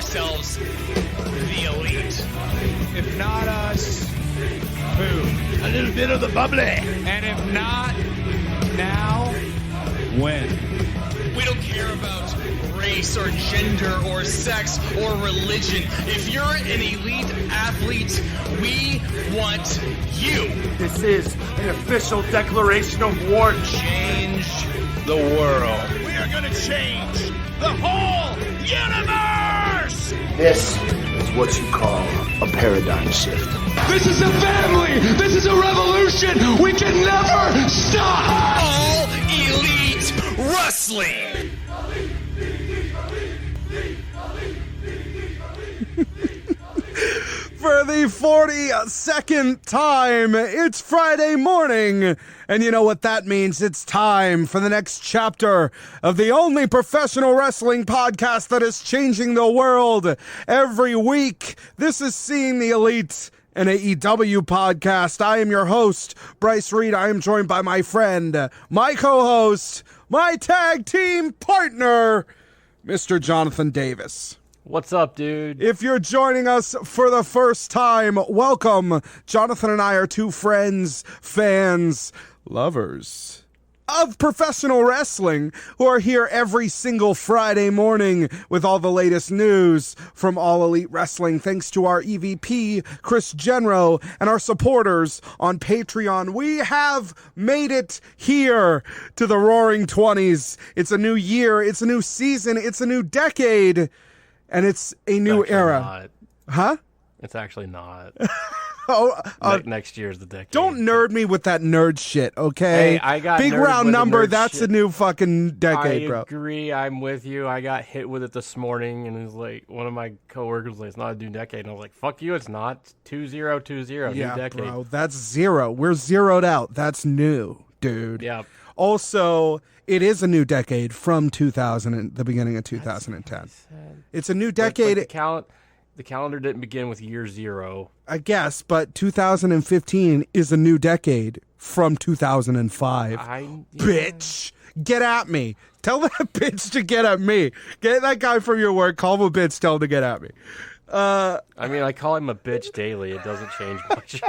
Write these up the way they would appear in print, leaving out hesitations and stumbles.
themselves the elite. If not us, who? A little bit of the bubbly. And if not now, when? We don't care about race or gender or sex or religion. If you're an elite athlete, we want you. This is an official declaration of war. Change the world. We are going to change the whole universe! This is what you call a paradigm shift. This is a family! This is a revolution! We can never stop! All elite wrestling. For the 42nd time, it's Friday morning. And you know what that means? It's time for the next chapter of the only professional wrestling podcast that is changing the world every week. This is Seeing the Elite, an AEW podcast. I am your host, Bryce Reed. I am joined by my friend, my co-host, my tag team partner, Mr. Jonathan Davis. What's up, dude? If you're joining us for the first time, welcome. Jonathan and I are two friends, fans, lovers of professional wrestling who are here every single Friday morning with all the latest news from All Elite Wrestling. Thanks to our EVP, Chris Genro, and our supporters on Patreon. We have made it here to the Roaring 20s. It's a new year. It's a new season. It's a new decade. And it's a new era. Not. Huh? It's actually not. Next year's the decade. Don't nerd me with that nerd shit, okay? Hey, I got big nerded round with the number, nerd that's shit. a new fucking decade, bro. I agree. I'm with you. I got hit with it this morning, and it was like, one of my coworkers was like, it's not a new decade. And I was like, fuck you, it's not. It's 2020, Yeah, new decade. bro, that's zero. We're zeroed out. That's new, dude. Yeah. Also, it is a new decade from 2000, the beginning of 2010. It's a new decade. The calendar didn't begin with year zero. I guess, but 2015 is a new decade from 2005. Bitch, get at me. Tell that bitch to get at me. Get that guy from your work, call him a bitch, tell him to get at me. I mean, I call him a bitch daily. It doesn't change much.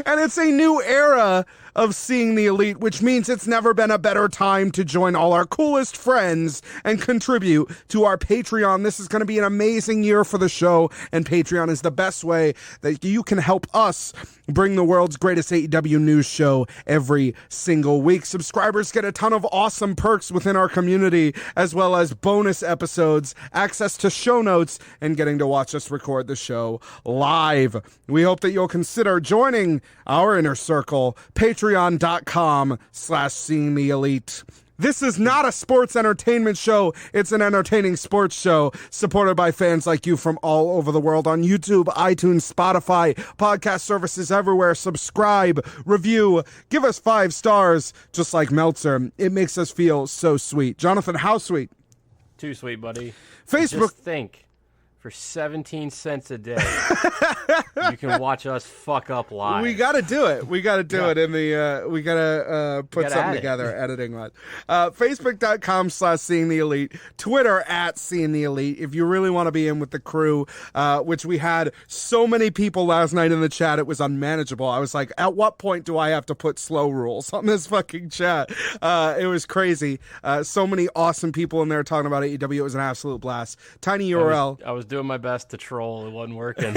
And it's a new era of Seeing the Elite, which means it's never been a better time to join all our coolest friends and contribute to our Patreon. This is going to be an amazing year for the show, and Patreon is the best way that you can help us bring the world's greatest AEW news show every single week. Subscribers get a ton of awesome perks within our community, as well as bonus episodes, access to show notes, and getting to watch us record the show live. We hope that you'll consider joining our inner circle, patreon.com/Seeing the Elite. This is not a sports entertainment show. It's an entertaining sports show supported by fans like you from all over the world on YouTube, iTunes, Spotify, podcast services everywhere. Subscribe, review, give us 5 stars, just like Meltzer. It makes us feel so sweet. Jonathan, how sweet? Too sweet, buddy. Facebook. Just think. For 17 cents a day, you can watch us fuck up live. We got to do it. We got to do it in the, we got to put something together, editing wise. Facebook.com/Seeing the Elite. Twitter @Seeing the Elite. If you really want to be in with the crew, which we had so many people last night in the chat, it was unmanageable. I was like, at what point do I have to put slow rules on this fucking chat? It was crazy. So many awesome people in there talking about AEW. It was an absolute blast. Tiny URL. I was doing my best to troll. It wasn't working.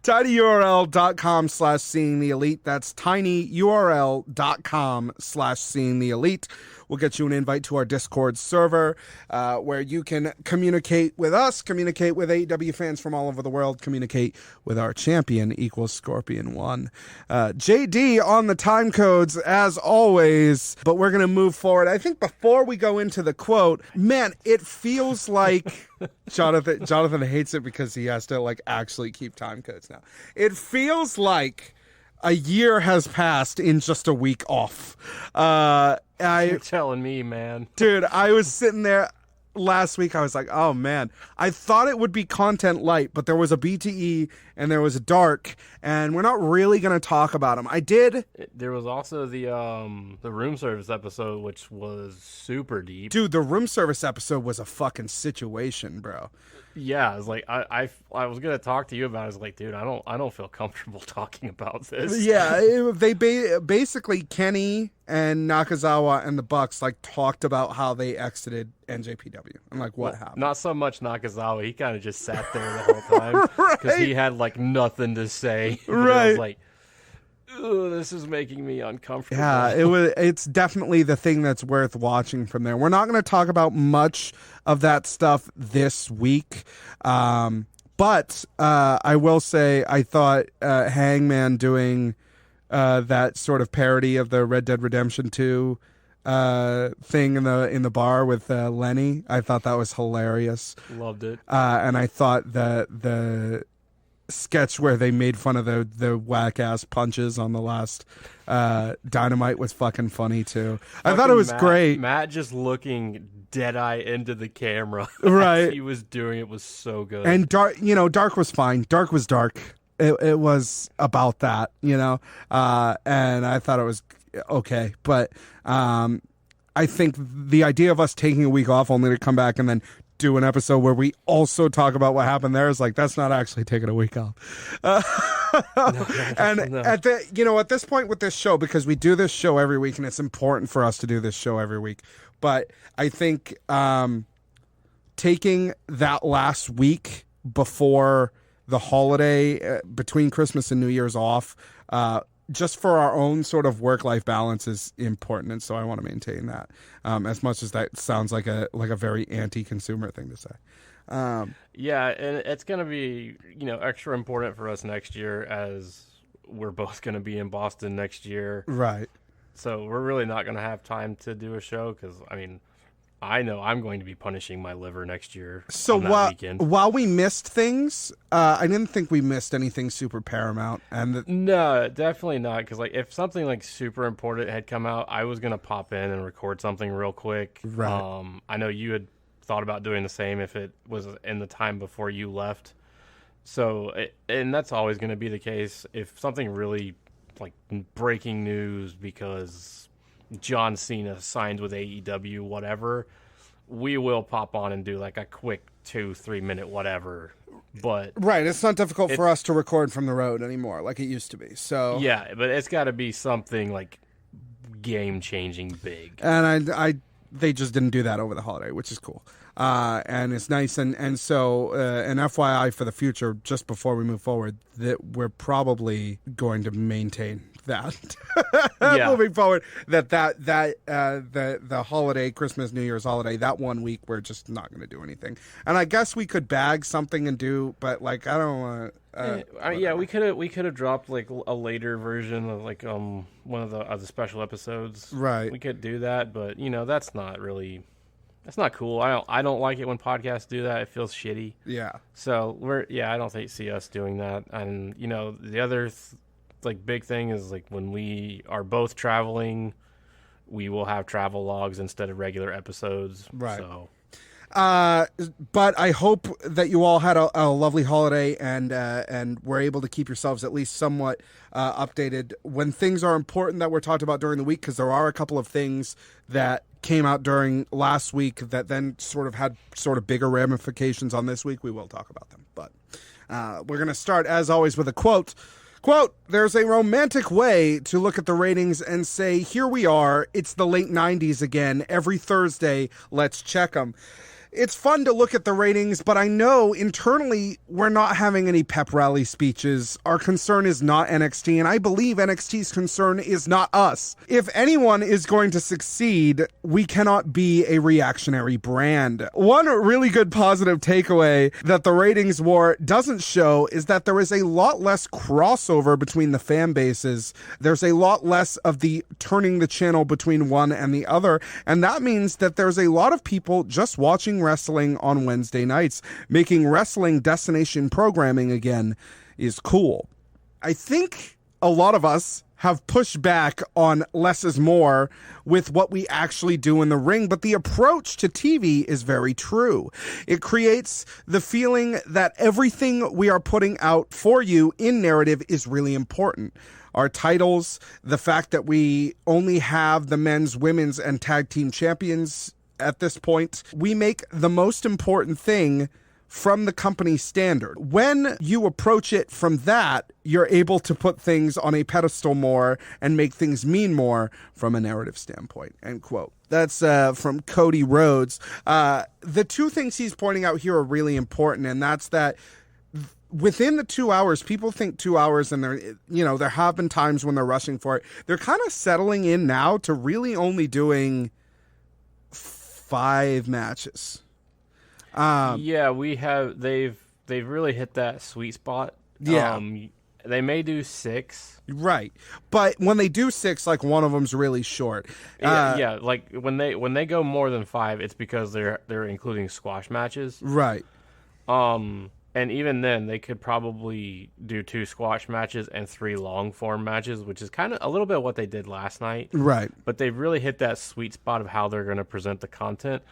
tinyurl.com/Seeing the Elite. That's tinyurl.com/Seeing the Elite. We'll get you an invite to our Discord server where you can communicate with us, communicate with AEW fans from all over the world, communicate with our champion, equals Scorpion 1. JD on the time codes, as always, but we're going to move forward. I think before we go into the quote, man, it feels like Jonathan hates it because he has to like actually keep time codes now. It feels like a year has passed in just a week off. You're telling me, man. Dude, I was sitting there. last week, I was like, oh man, I thought it would be content light, but there was a BTE and there was a dark, and we're not really going to talk about them. There was also the room service episode, which was super deep. Dude, the room service episode was a fucking situation, bro. Yeah, I was like, I was gonna talk to you about it. I was like, dude, I don't feel comfortable talking about this. Yeah, they basically, Kenny and Nakazawa and the Bucks like talked about how they exited NJPW and like what happened. Not so much Nakazawa. He kind of just sat there the whole time because he had like nothing to say. Right. I was like, "Ugh, this is making me uncomfortable." Yeah, it's definitely the thing that's worth watching from there. We're not going to talk about much of that stuff this week, but I will say I thought Hangman doing that sort of parody of the Red Dead Redemption 2 thing in the bar with Lenny, I thought that was hilarious. Loved it. And I thought that the sketch where they made fun of the whack ass punches on the last Dynamite was fucking funny too. I thought it was great. Matt just looking dead eye into the camera, right? As he was doing it was so good. And Dark was fine. Dark was dark. It was about that, and I thought it was okay. But I think the idea of us taking a week off only to come back and then do an episode where we also talk about what happened there is like, that's not actually taking a week off. At this point with this show, because we do this show every week and it's important for us to do this show every week, but I think taking that last week before the holiday, between Christmas and New Year's off, just for our own sort of work-life balance is important, and so I want to maintain that. As much as that sounds like a very anti-consumer thing to say. Yeah, and it's going to be extra important for us next year as we're both going to be in Boston next year. Right. So we're really not going to have time to do a show because I know I'm going to be punishing my liver next year. So on that weekend. While we missed things, I didn't think we missed anything super paramount. No, definitely not. Because if something like super important had come out, I was gonna pop in and record something real quick. Right. I know you had thought about doing the same if it was in the time before you left. So, and that's always going to be the case. If something really like breaking news because John Cena signed with AEW, whatever, we will pop on and do like a quick 2-3 minute whatever. But right, it's not difficult for us to record from the road anymore like it used to be. So yeah, but it's got to be something like game changing big. And they just didn't do that over the holiday, which is cool. And it's nice. And so an FYI for the future, just before we move forward, that we're probably going to maintain that moving forward, the holiday, Christmas, New Year's holiday, that 1 week we're just not going to do anything. And I guess we could bag something and do, but like I don't want yeah, we could have dropped like a later version of like one of the special episodes. Right, we could do that, but that's not cool. I don't like it when podcasts do that. It feels shitty. Yeah. So I don't see us doing that. And the other big thing is like when we are both traveling, we will have travel logs instead of regular episodes. Right. So. But I hope that you all had a lovely holiday and were able to keep yourselves at least somewhat updated when things are important that were talked about during the week, because there are a couple of things that came out during last week that then had bigger ramifications on this week. We will talk about them, but we're going to start, as always, with a quote. Quote, "There's a romantic way to look at the ratings and say, here we are, it's the late 90s again. Every Thursday, let's check them." It's fun to look at the ratings, but I know internally we're not having any pep rally speeches. Our concern is not NXT, and I believe NXT's concern is not us. If anyone is going to succeed, we cannot be a reactionary brand. One really good positive takeaway that the ratings war doesn't show is that there is a lot less crossover between the fan bases. There's a lot less of the turning the channel between one and the other, and that means that there's a lot of people just watching wrestling on Wednesday nights. Making wrestling destination programming again is cool. I think a lot of us have pushed back on less is more with what we actually do in the ring, but the approach to TV is very true. It creates the feeling that everything we are putting out for you in narrative is really important. Our titles, the fact that we only have the men's, women's, and tag team champions at this point, we make the most important thing from the company standard. When you approach it from that, you're able to put things on a pedestal more and make things mean more from a narrative standpoint, end quote. That's from Cody Rhodes. The two things he's pointing out here are really important, and that's that within the 2 hours, people think 2 hours, and there have been times when they're rushing for it. They're kind of settling in now to really only doing 5 matches. They've really hit that sweet spot. Yeah. They may do 6. Right. But when they do 6, like, one of them's really short. Like when they go more than 5, it's because they're including squash matches. Right. And even then, they could probably do 2 squash matches and 3 long form matches, which is kind of a little bit what they did last night. Right. But they've really hit that sweet spot of how they're going to present the content.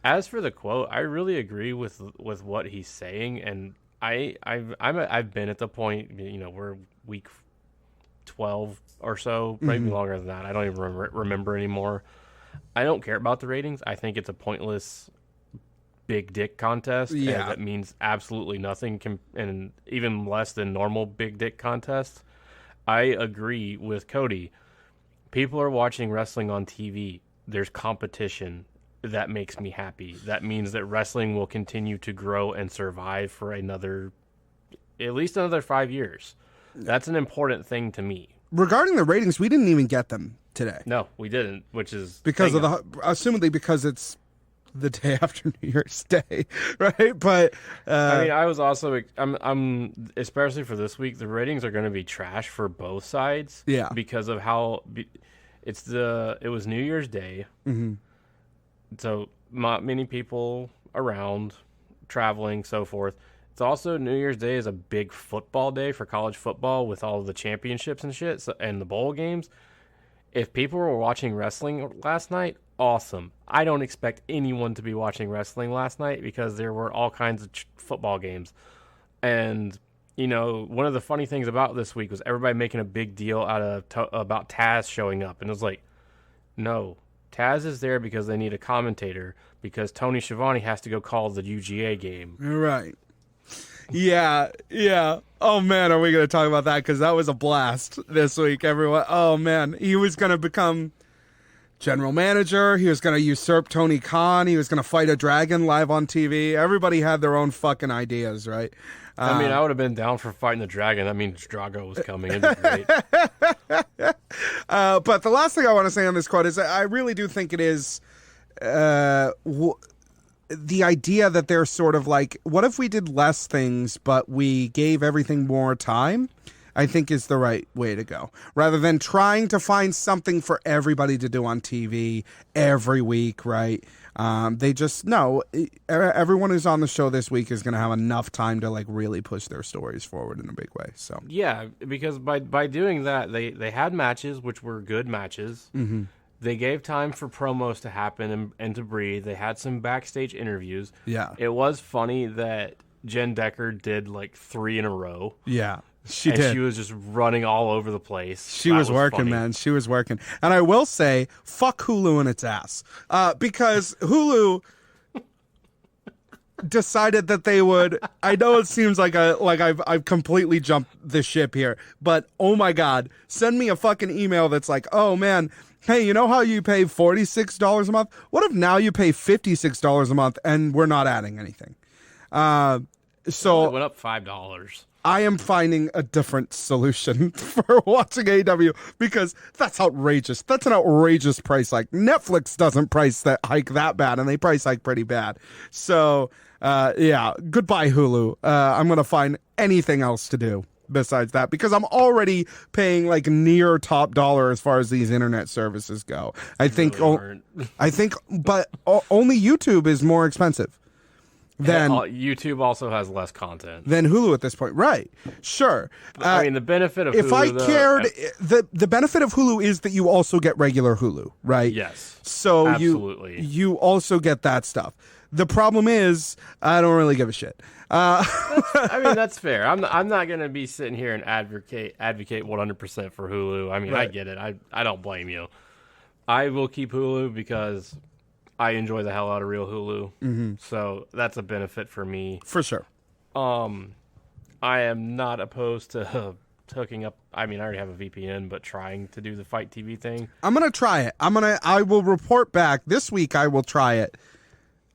As for the quote, I really agree with what he's saying, and I've been at the point, we're week 12 or so, maybe longer than that. I don't even remember anymore. I don't care about the ratings. I think it's a pointless big dick contest. Yeah. And that means absolutely nothing, and even less than normal big dick contests. I agree with Cody. People are watching wrestling on TV. There's competition. That makes me happy. That means that wrestling will continue to grow and survive for at least another 5 years. That's an important thing to me. Regarding the ratings, we didn't even get them today. No, we didn't, which is because assumedly because it's the day after New Year's Day, right? But I was also I'm especially for this week, the ratings are going to be trash for both sides. Yeah, because of how it was New Year's Day. Mm-hmm. So not many people around, traveling, so forth. It's also New Year's Day is a big football day for college football with all of the championships and shit and the bowl games. If people were watching wrestling last night, awesome. I don't expect anyone to be watching wrestling last night because there were all kinds of football games. And, one of the funny things about this week was everybody making a big deal about Taz showing up. And it was like, no. Taz is there because they need a commentator because Tony Schiavone has to go call the UGA game. Right. Yeah. Oh, man, are we going to talk about that? Because that was a blast this week, everyone. Oh, man. He was going to become general manager. He was going to usurp Tony Khan. He was going to fight a dragon live on TV. Everybody had their own fucking ideas, right? I would have been down for fighting the dragon. That means Drago was coming. It'd be great. But the last thing I want to say on this quote is I really do think it is the idea that they're sort of like, what if we did less things, but we gave everything more time? I think is the right way to go. Rather than trying to find something for everybody to do on TV every week, right? They just, no, everyone who's on the show this week is going to have enough time to like really push their stories forward in a big way. So yeah, because by doing that, they had matches, which were good matches. Mm-hmm. They gave time for promos to happen and to breathe. They had some backstage interviews. Yeah. It was funny that Jen Decker did like 3 in a row. Yeah. She did. She was just running all over the place. She was working, funny. Man. She was working. And I will say, fuck Hulu and its ass. Because Hulu decided that they would. I know it seems like I've completely jumped the ship here, but oh my God, send me a fucking email that's like, oh man, hey, you know how you pay $46 a month? What if now you pay $56 a month and we're not adding anything? So it went up $5. I am finding a different solution for watching AEW because that's outrageous. That's an outrageous price hike. Netflix doesn't price that hike that bad, and they price hike pretty bad. So, yeah, goodbye Hulu. I'm going to find anything else to do besides that because I'm already paying like near top dollar as far as these internet services go. I think, but only YouTube is more expensive. than YouTube also has less content than Hulu at this point. Right. Sure. I mean, the benefit of if Hulu, I cared, the benefit of Hulu is that you also get regular Hulu, right? Yes. So absolutely. you also get that stuff. The problem is I don't really give a shit. I mean, that's fair. I'm not going to be sitting here and advocate 100% for Hulu. I mean, Right. I get it. I don't blame you. I will keep Hulu because I enjoy the hell out of real Hulu. Mm-hmm. So that's a benefit for me. For sure. I am not opposed to hooking up. I mean, I already have a VPN, but trying to do the Fight TV thing. I'm going to try it. I will report back this week. I will try it.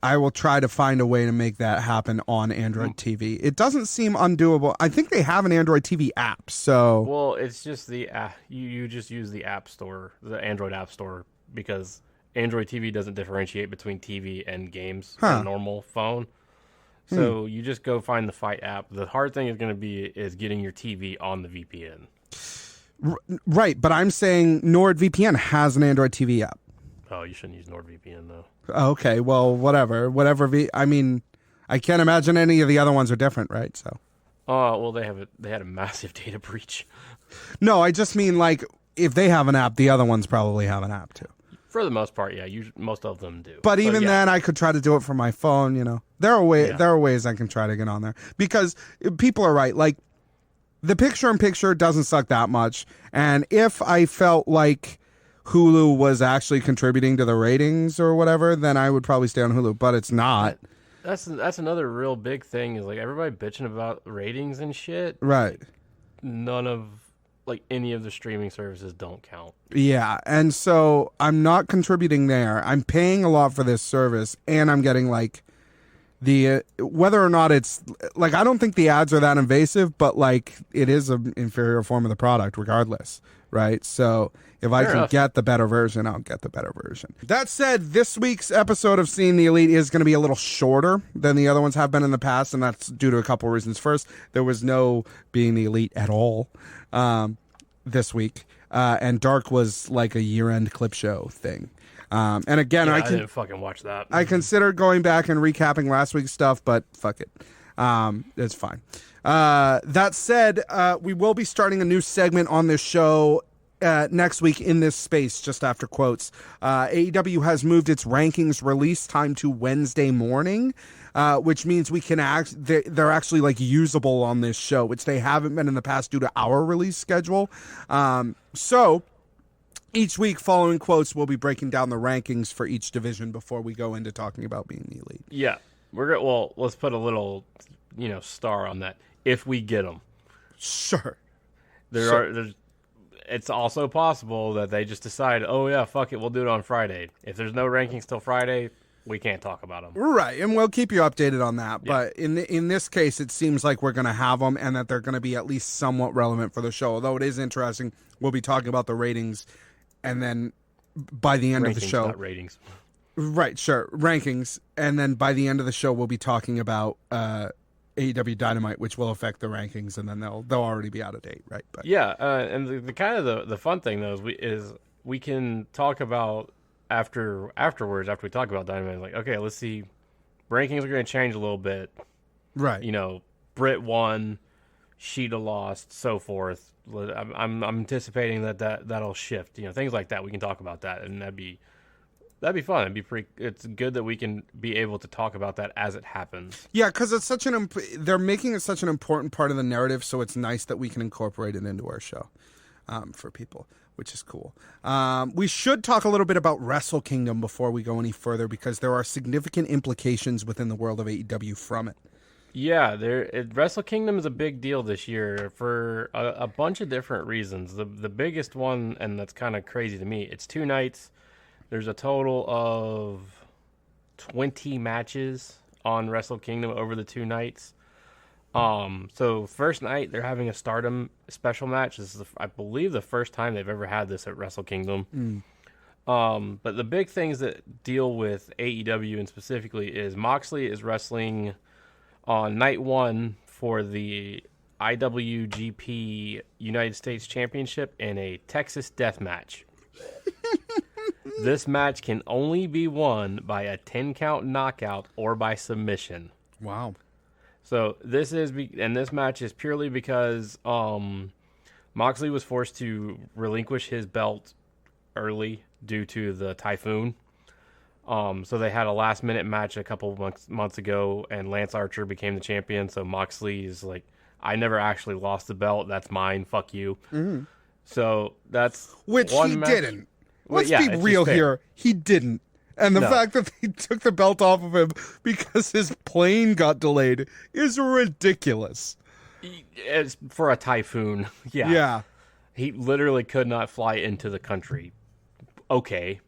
I will try to find a way to make that happen on Android TV. It doesn't seem undoable. I think they have an Android TV app, so... Well, it's just the you just use the App Store, the Android App Store, because Android TV doesn't differentiate between TV and games on a normal phone. So you just go find the Fight app. The hard thing is going to be getting your TV on the VPN. Right, but I'm saying NordVPN has an Android TV app. Oh, you shouldn't use NordVPN, though. Okay, well, whatever. I mean, I can't imagine any of the other ones are different, right? So. Well, they had a massive data breach. No, I just mean, like, if they have an app, the other ones probably have an app, too. For the most part, yeah. Most of them do. But even then, I could try to do it from my phone, you know. There are ways I can try to get on there. Because people are right. Like, the picture-in-picture doesn't suck that much. And if I felt like Hulu was actually contributing to the ratings or whatever, then I would probably stay on Hulu. But it's not. That's another real big thing is, like, everybody bitching about ratings and shit. Right. None of, like, any of the streaming services don't count. Yeah, and so I'm not contributing there. I'm paying a lot for this service, and I'm getting, like, the whether or not it's, like, I don't think the ads are that invasive, but, like, it is an inferior form of the product regardless, right? So if I can get the better version, I'll get the better version. That said, this week's episode of Seeing the Elite is going to be a little shorter than the other ones have been in the past, and that's due to a couple reasons. First, there was no Being the Elite at all this week, and Dark was like a year-end clip show thing. And again, I didn't fucking watch that. I considered going back and recapping last week's stuff, but fuck it. It's fine. That said, we will be starting a new segment on this show next week in this space, just after quotes. AEW has moved its rankings release time to Wednesday morning, which means we can they're actually like usable on this show, which they haven't been in the past due to our release schedule. So each week following quotes, we'll be breaking down the rankings for each division before we go into talking about Being the Elite. Yeah. Well, let's put a little, star on that. If we get them. Sure. It's also possible that they just decide, oh, yeah, fuck it, we'll do it on Friday. If there's no rankings till Friday, we can't talk about them. Right, and we'll keep you updated on that. Yeah. But in this case, it seems like we're going to have them and that they're going to be at least somewhat relevant for the show. Although it is interesting, we'll be talking about the ratings, and then by the end of the show... Not ratings. Right, sure, rankings. And then by the end of the show, we'll be talking about AEW Dynamite, which will affect the rankings, and then they'll already be out of date, right? But yeah, and the kind of the fun thing though is we can talk about afterwards after we talk about Dynamite, like, okay, let's see, rankings are going to change a little bit, right? Britt won, Sheeta lost, so forth. I'm anticipating that'll shift, things like that. We can talk about that, and that'd be fun. It's good that we can be able to talk about that as it happens. Yeah, because it's they're making it such an important part of the narrative, so it's nice that we can incorporate it into our show for people, which is cool. We should talk a little bit about Wrestle Kingdom before we go any further, because there are significant implications within the world of AEW from it. Yeah, Wrestle Kingdom is a big deal this year for a bunch of different reasons. The biggest one, and that's kind of crazy to me, it's 2 nights. There's a total of 20 matches on Wrestle Kingdom over the 2 nights. So first night, they're having a Stardom special match. This is, I believe, the first time they've ever had this at Wrestle Kingdom. But the big things that deal with AEW and specifically is Moxley is wrestling on night 1 for the IWGP United States Championship in a Texas Death Match. This match can only be won by a 10-count knockout or by submission. Wow. So this match is purely because Moxley was forced to relinquish his belt early due to the typhoon. So they had a last-minute match a couple months ago, and Lance Archer became the champion. So Moxley is like, I never actually lost the belt. That's mine. Fuck you. Mm-hmm. So that's which one he match. Didn't. Let's yeah, be real here. He didn't. And the fact that they took the belt off of him because his plane got delayed is ridiculous. It's for a typhoon. Yeah. Yeah. He literally could not fly into the country. Okay.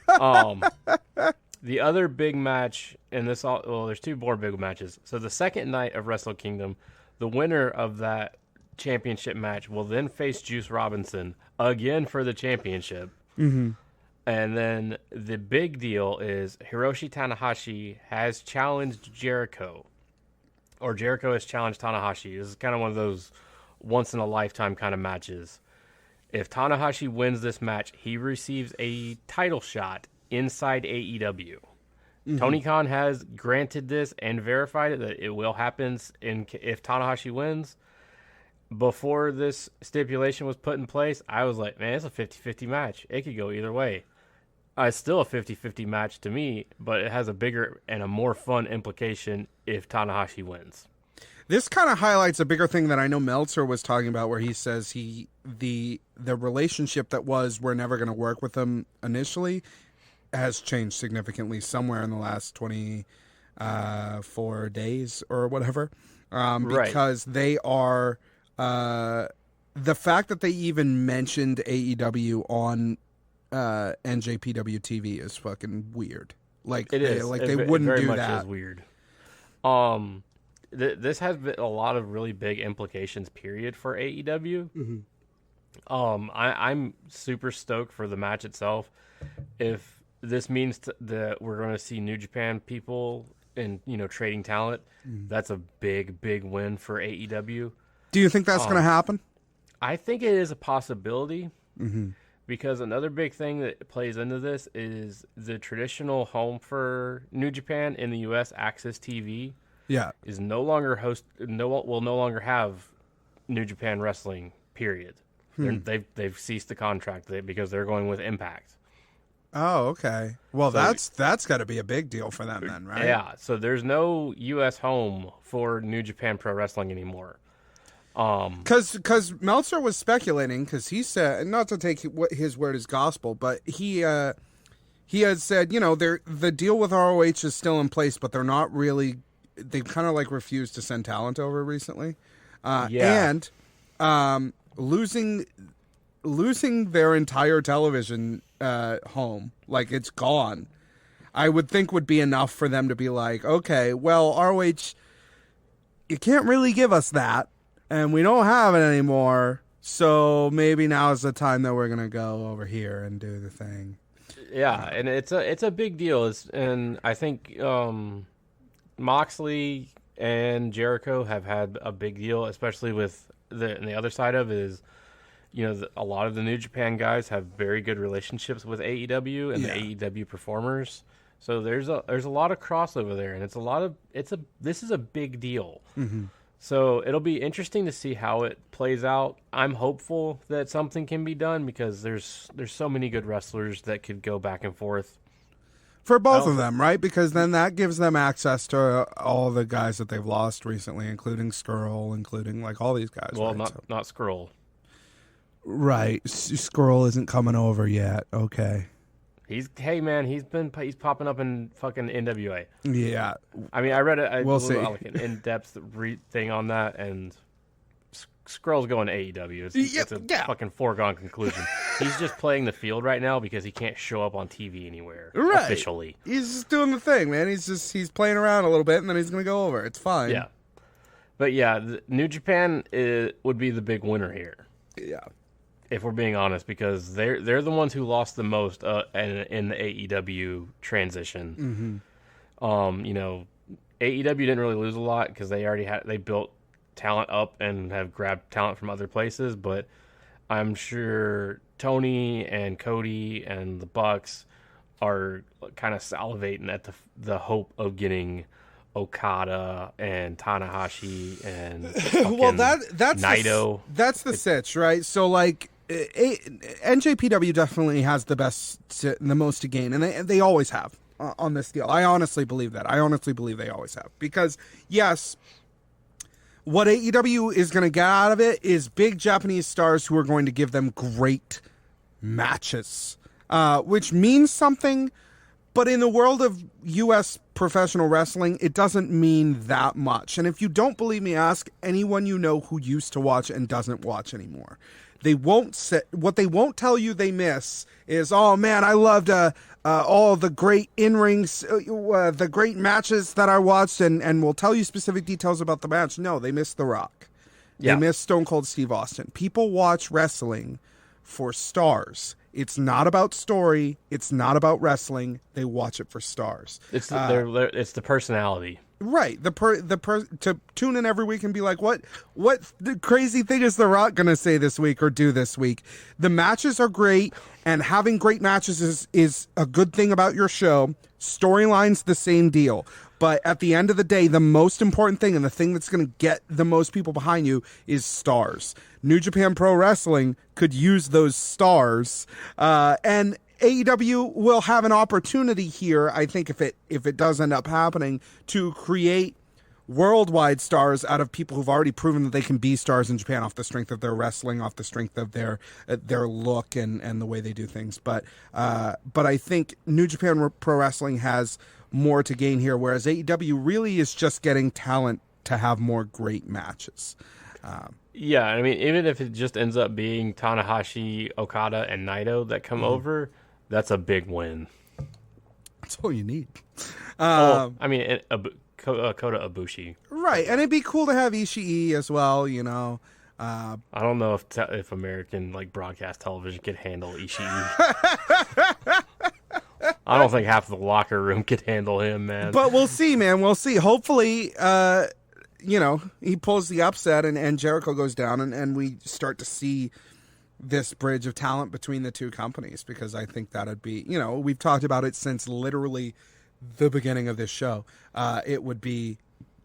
The other big match in this, there's two more big matches. So the second night of Wrestle Kingdom, the winner of that championship match will then face Juice Robinson again for the championship. Mm-hmm. And then the big deal is Hiroshi Tanahashi has challenged Jericho. Or Jericho has challenged Tanahashi. This is kind of one of those once-in-a-lifetime kind of matches. If Tanahashi wins this match, he receives a title shot inside AEW. Mm-hmm. Tony Khan has granted this and verified it that it will happen if Tanahashi wins. Before this stipulation was put in place, I was like, man, it's a 50-50 match. It could go either way. It's still a 50-50 match to me, but it has a bigger and a more fun implication if Tanahashi wins. This kind of highlights a bigger thing that I know Meltzer was talking about, where he says the relationship that was we're never going to work with them initially has changed significantly somewhere in the last 24 days or whatever, because they are the fact that they even mentioned AEW on NJPW TV is fucking weird. Like it is. Like they wouldn't very do much that. Is weird. This has been a lot of really big implications. Period for AEW. Mm-hmm. I'm super stoked for the match itself. If this means that we're going to see New Japan people and trading talent, that's a big win for AEW. Do you think that's going to happen? I think it is a possibility. Mm-hmm. Because another big thing that plays into this is the traditional home for New Japan in the U.S., Access TV, is no longer will no longer have New Japan Wrestling. Period. They've ceased the contract because they're going with Impact. Oh, okay. Well, so, that's got to be a big deal for them then, right? Yeah. So there's no U.S. home for New Japan Pro Wrestling anymore. Because Meltzer was speculating, because he said, not to take his word as gospel, but he had said, the deal with ROH is still in place, but they're not really, they've kind of like refused to send talent over recently. And losing their entire television home, like it's gone, I would think would be enough for them to be like, okay, well, ROH, you can't really give us that. And we don't have it anymore, so maybe now is the time that we're gonna go over here and do the thing. Yeah, and it's a big deal. And I think Moxley and Jericho have had a big deal, especially with the other side of it is, a lot of the New Japan guys have very good relationships with AEW and the AEW performers. So there's a lot of crossover there, and this is a big deal. Mm-hmm. So it'll be interesting to see how it plays out. I'm hopeful that something can be done because there's so many good wrestlers that could go back and forth. For both of them, right? Because then that gives them access to all the guys that they've lost recently, including Skrull, including like all these guys. Well, right? not Skrull. Right. Skrull isn't coming over yet. Okay. He's popping up in fucking NWA. Yeah. I mean, I read we'll see. Like an in-depth thing on that, and Skrull's going to AEW. It's a fucking foregone conclusion. He's just playing the field right now because he can't show up on TV anywhere officially. He's just doing the thing, man. He's playing around a little bit, and then he's going to go over. It's fine. Yeah. But yeah, New Japan would be the big winner here. Yeah. If we're being honest, because they're the ones who lost the most in the AEW transition. Mm-hmm. AEW didn't really lose a lot because they built talent up and have grabbed talent from other places. But I'm sure Tony and Cody and the Bucks are kind of salivating at the hope of getting Okada and Tanahashi and Well, that's Naito. That's the sitch, right? So like NJPW definitely has the most to gain, and they always have on this deal. I honestly believe that. I honestly believe they always have, because yes, what AEW is going to get out of it is big Japanese stars who are going to give them great matches, which means something. But in the world of U.S. professional wrestling, it doesn't mean that much. And if you don't believe me, ask anyone you know who used to watch and doesn't watch anymore. They won't what they won't tell you they miss is, oh man, I loved all the great in-rings, the great matches that I watched, and will tell you specific details about the match. No, they missed The Rock. Yeah. They missed Stone Cold Steve Austin. People watch wrestling for stars. It's not about story. It's not about wrestling. They watch it for stars. It's the personality. Right. To tune in every week and be like, what the crazy thing is The Rock going to say this week or do this week? The matches are great, and having great matches is a good thing about your show. Storyline's the same deal. But at the end of the day, the most important thing and the thing that's going to get the most people behind you is stars. New Japan Pro Wrestling could use those stars, and AEW will have an opportunity here, I think, if it does end up happening, to create worldwide stars out of people who've already proven that they can be stars in Japan off the strength of their wrestling, off the strength of their look and the way they do things. But I think New Japan Pro Wrestling has more to gain here, whereas AEW really is just getting talent to have more great matches. Yeah, I mean, even if it just ends up being Tanahashi, Okada, and Naito that come over, that's a big win. That's all you need. Kota Ibushi. Right, and it'd be cool to have Ishii as well, you know. I don't know if American broadcast television could handle Ishii. I don't think half the locker room could handle him, man. But we'll see, man. We'll see. Hopefully, he pulls the upset and Jericho goes down and we start to see this bridge of talent between the two companies, because I think that'd be, we've talked about it since literally the beginning of this show. It would be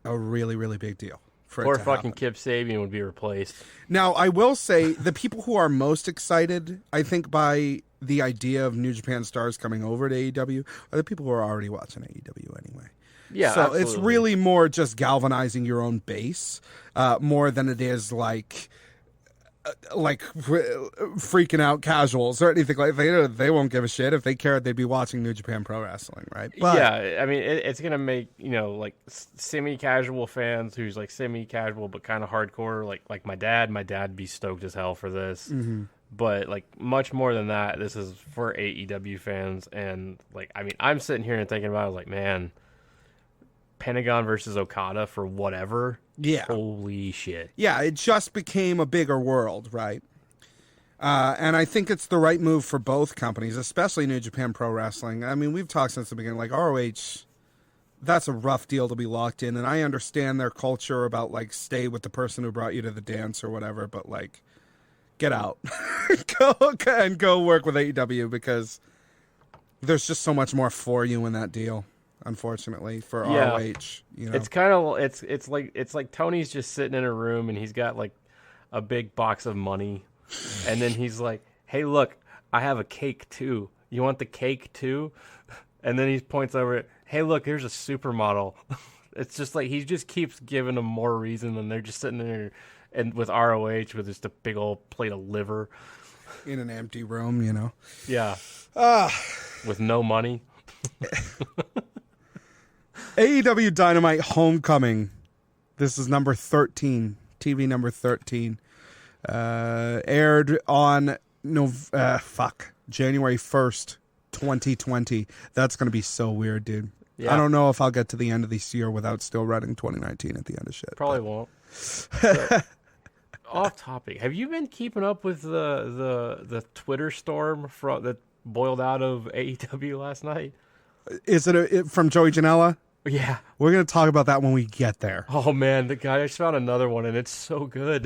a really, really big deal. Or fucking Kip Sabian would be replaced. Now, I will say the people who are most excited, I think, by the idea of New Japan stars coming over to AEW are the people who are already watching AEW anyway. Yeah, so absolutely. It's really more just galvanizing your own base, more than it is freaking out casuals or anything like that. They won't give a shit. If they cared, they'd be watching New Japan Pro Wrestling, right? But, yeah, I mean, it's gonna make semi-casual fans who's semi-casual but kind of hardcore, like my dad. My dad'd be stoked as hell for this. Mm-hmm. But much more than that, this is for AEW fans, and I'm sitting here and thinking about it, man, Pentagon versus Okada for whatever. Yeah. Holy shit. Yeah, it just became a bigger world, right? And I think it's the right move for both companies, especially New Japan Pro Wrestling. I mean, we've talked since the beginning, ROH, that's a rough deal to be locked in. And I understand their culture about, stay with the person who brought you to the dance or whatever, but, get out. go work with AEW, because there's just so much more for you in that deal. Unfortunately for ROH, it's kind of it's like Tony's just sitting in a room and he's got a big box of money, and then he's like, "Hey, look, I have a cake too. You want the cake too?" And then he points over it. "Hey, look, here's a supermodel." It's just he just keeps giving them more reason, and they're just sitting there and with ROH with just a big old plate of liver in an empty room, Yeah. With no money. AEW Dynamite Homecoming. This is number 13. TV number 13. Aired on January 1st, 2020. That's going to be so weird, dude. Yeah. I don't know if I'll get to the end of this year without still writing 2019 at the end of shit. Probably won't. Off topic. Have you been keeping up with the Twitter storm that boiled out of AEW last night? Is it from Joey Janela? Yeah. We're going to talk about that when we get there. Oh man, the guy, I just found another one and it's so good.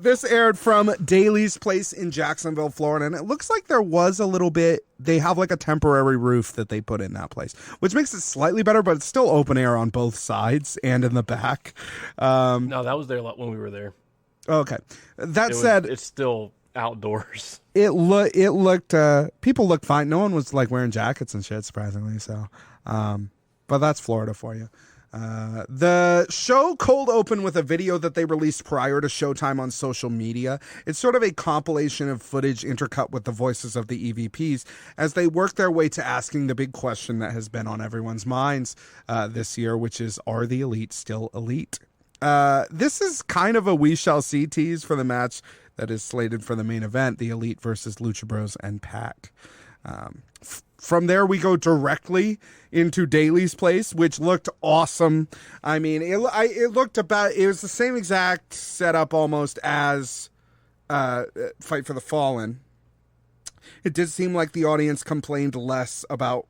This aired from Daly's Place in Jacksonville, Florida, and it looks like there was a little bit. They have like a temporary roof that they put in that place, which makes it slightly better, but it's still open air on both sides and in the back. No, that was there when we were there. Okay. That said, it's still outdoors. it looked people looked fine. No one was like wearing jackets and shit, surprisingly. So, but that's Florida for you. The show cold opened with a video that they released prior to showtime on social media. It's sort of a compilation of footage intercut with the voices of the EVPs as they work their way to asking the big question that has been on everyone's minds this year, which is, are the Elite still elite? This is kind of a we shall see tease for the match that is slated for the main event, the Elite versus Lucha Bros and Pac. From there, we go directly into Daly's Place, which looked awesome. I mean, it was the same exact setup almost as Fight for the Fallen. It did seem like the audience complained less about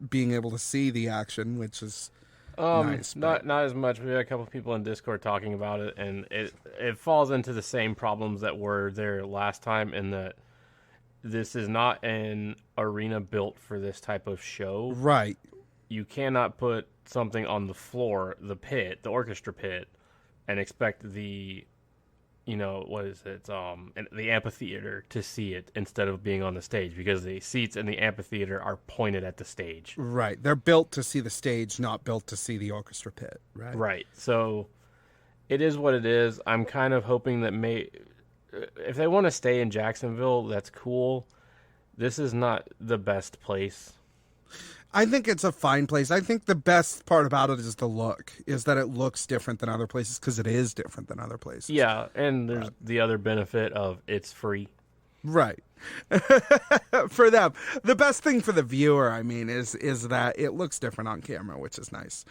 being able to see the action, which is nice. Not as much. We had a couple of people in Discord talking about it, and it falls into the same problems that were there last time in that this is not an arena built for this type of show. Right. You cannot put something on the floor, the pit, the orchestra pit, and expect the, the amphitheater to see it instead of being on the stage, because the seats in the amphitheater are pointed at the stage. Right. They're built to see the stage, not built to see the orchestra pit. Right. Right. So it is what it is. I'm kind of hoping that if they want to stay in Jacksonville, that's cool. This is not the best place. I think it's a fine place. I think the best part about it is the look, is that it looks different than other places, because it is different than other places. Yeah, and there's the other benefit of it's free. Right. For them. The best thing for the viewer, I mean, is that it looks different on camera, which is nice.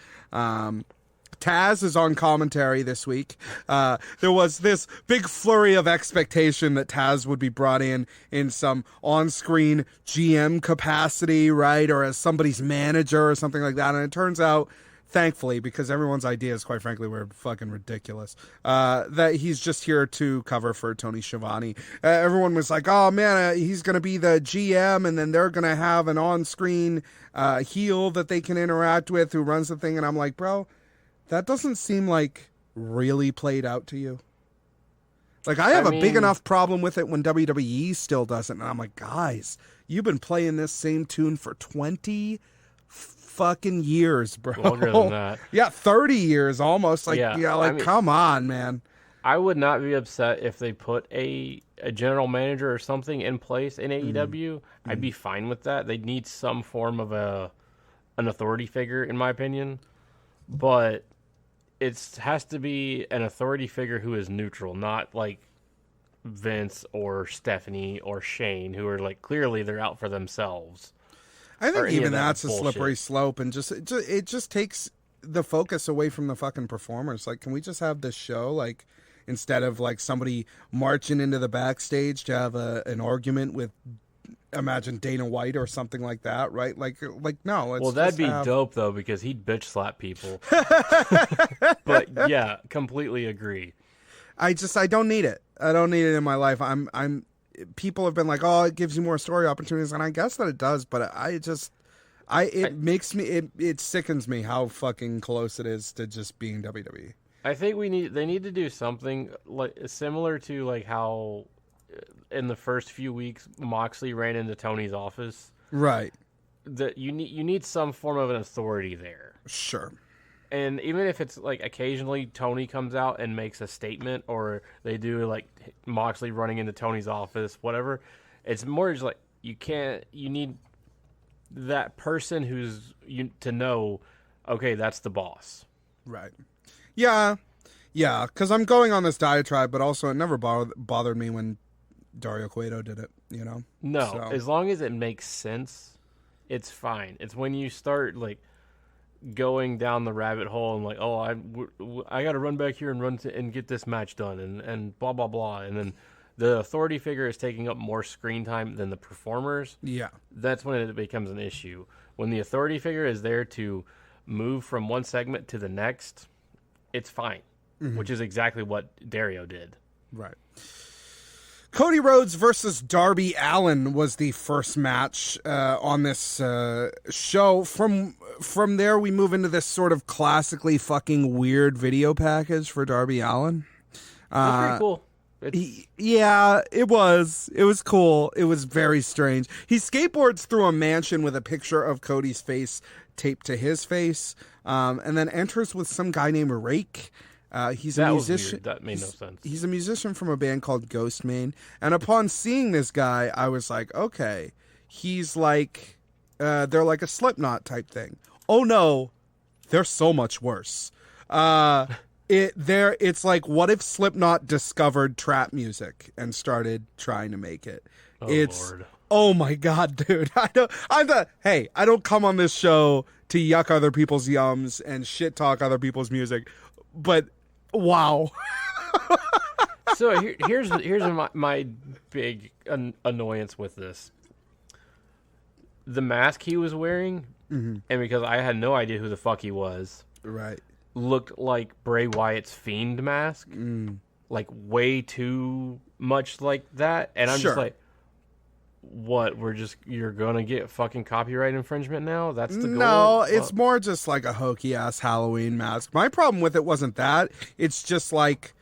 Taz is on commentary this week. There was this big flurry of expectation that Taz would be brought in some on-screen GM capacity, right? Or as somebody's manager or something like that. And it turns out, thankfully, because everyone's ideas, quite frankly, were fucking ridiculous, that he's just here to cover for Tony Schiavone. Everyone was like, oh man, he's going to be the GM, and then they're going to have an on-screen heel that they can interact with who runs the thing. And I'm like, bro, that doesn't seem like really played out to you. Like, I have a big enough problem with it when WWE still doesn't. And I'm like, guys, you've been playing this same tune for 20 fucking years, bro. Longer than that. Yeah, 30 years almost. Like, come on, man. I would not be upset if they put a general manager or something in place in AEW. I'd be fine with that. They need some form of an authority figure, in my opinion. But it has to be an authority figure who is neutral, not like Vince or Stephanie or Shane, who are like, clearly they're out for themselves. I think even that's a slippery slope, and it just takes the focus away from the fucking performers. Like, can we just have this show, like, instead of like somebody marching into the backstage to have an argument with, imagine Dana White or something like that, right? Like no. Well, that'd be dope though, because he'd bitch slap people. But yeah, completely agree. I don't need it. I don't need it in my life. People have been like, oh, it gives you more story opportunities, and I guess that it does, but it sickens me how fucking close it is to just being WWE. I think they need to do something like similar to like how in the first few weeks Moxley ran into Tony's office. Right. That you need some form of an authority there. Sure. And even if it's like occasionally Tony comes out and makes a statement, or they do like Moxley running into Tony's office, whatever, it's more just like you need that person to know, okay, that's the boss. Right. Yeah, because I'm going on this diatribe, but also it never bothered me when Dario Cueto did it, you know? No, so. As long as it makes sense, it's fine. It's when you start, like, going down the rabbit hole and like, oh, I got to run back here and and get this match done and blah, blah, blah. And then the authority figure is taking up more screen time than the performers. Yeah. That's when it becomes an issue. When the authority figure is there to move from one segment to the next, it's fine, which is exactly what Dario did. Right. Cody Rhodes versus Darby Allin was the first match on this show. From there, we move into this sort of classically fucking weird video package for Darby Allin. That's pretty cool. Yeah, it was. It was cool. It was very strange. He skateboards through a mansion with a picture of Cody's face taped to his face, and then enters with some guy named Rake. He's a musician. That made no sense. He's a musician from a band called Ghostmain. And upon seeing this guy, I was like, okay, he's like, they're like a Slipknot type thing. Oh no, they're so much worse. It's like, what if Slipknot discovered trap music and started trying to make it? Lord. Oh my God, dude. I don't come on this show to yuck other people's yums and shit talk other people's music, but wow. So here's my big annoyance with this. The mask he was wearing, and because I had no idea who the fuck he was, right, looked like Bray Wyatt's Fiend mask, like way too much like that, and I'm just like, what? You're gonna get fucking copyright infringement now? That's the goal? No, it's more just like a hokey ass Halloween mask. My problem with it wasn't that. It's just like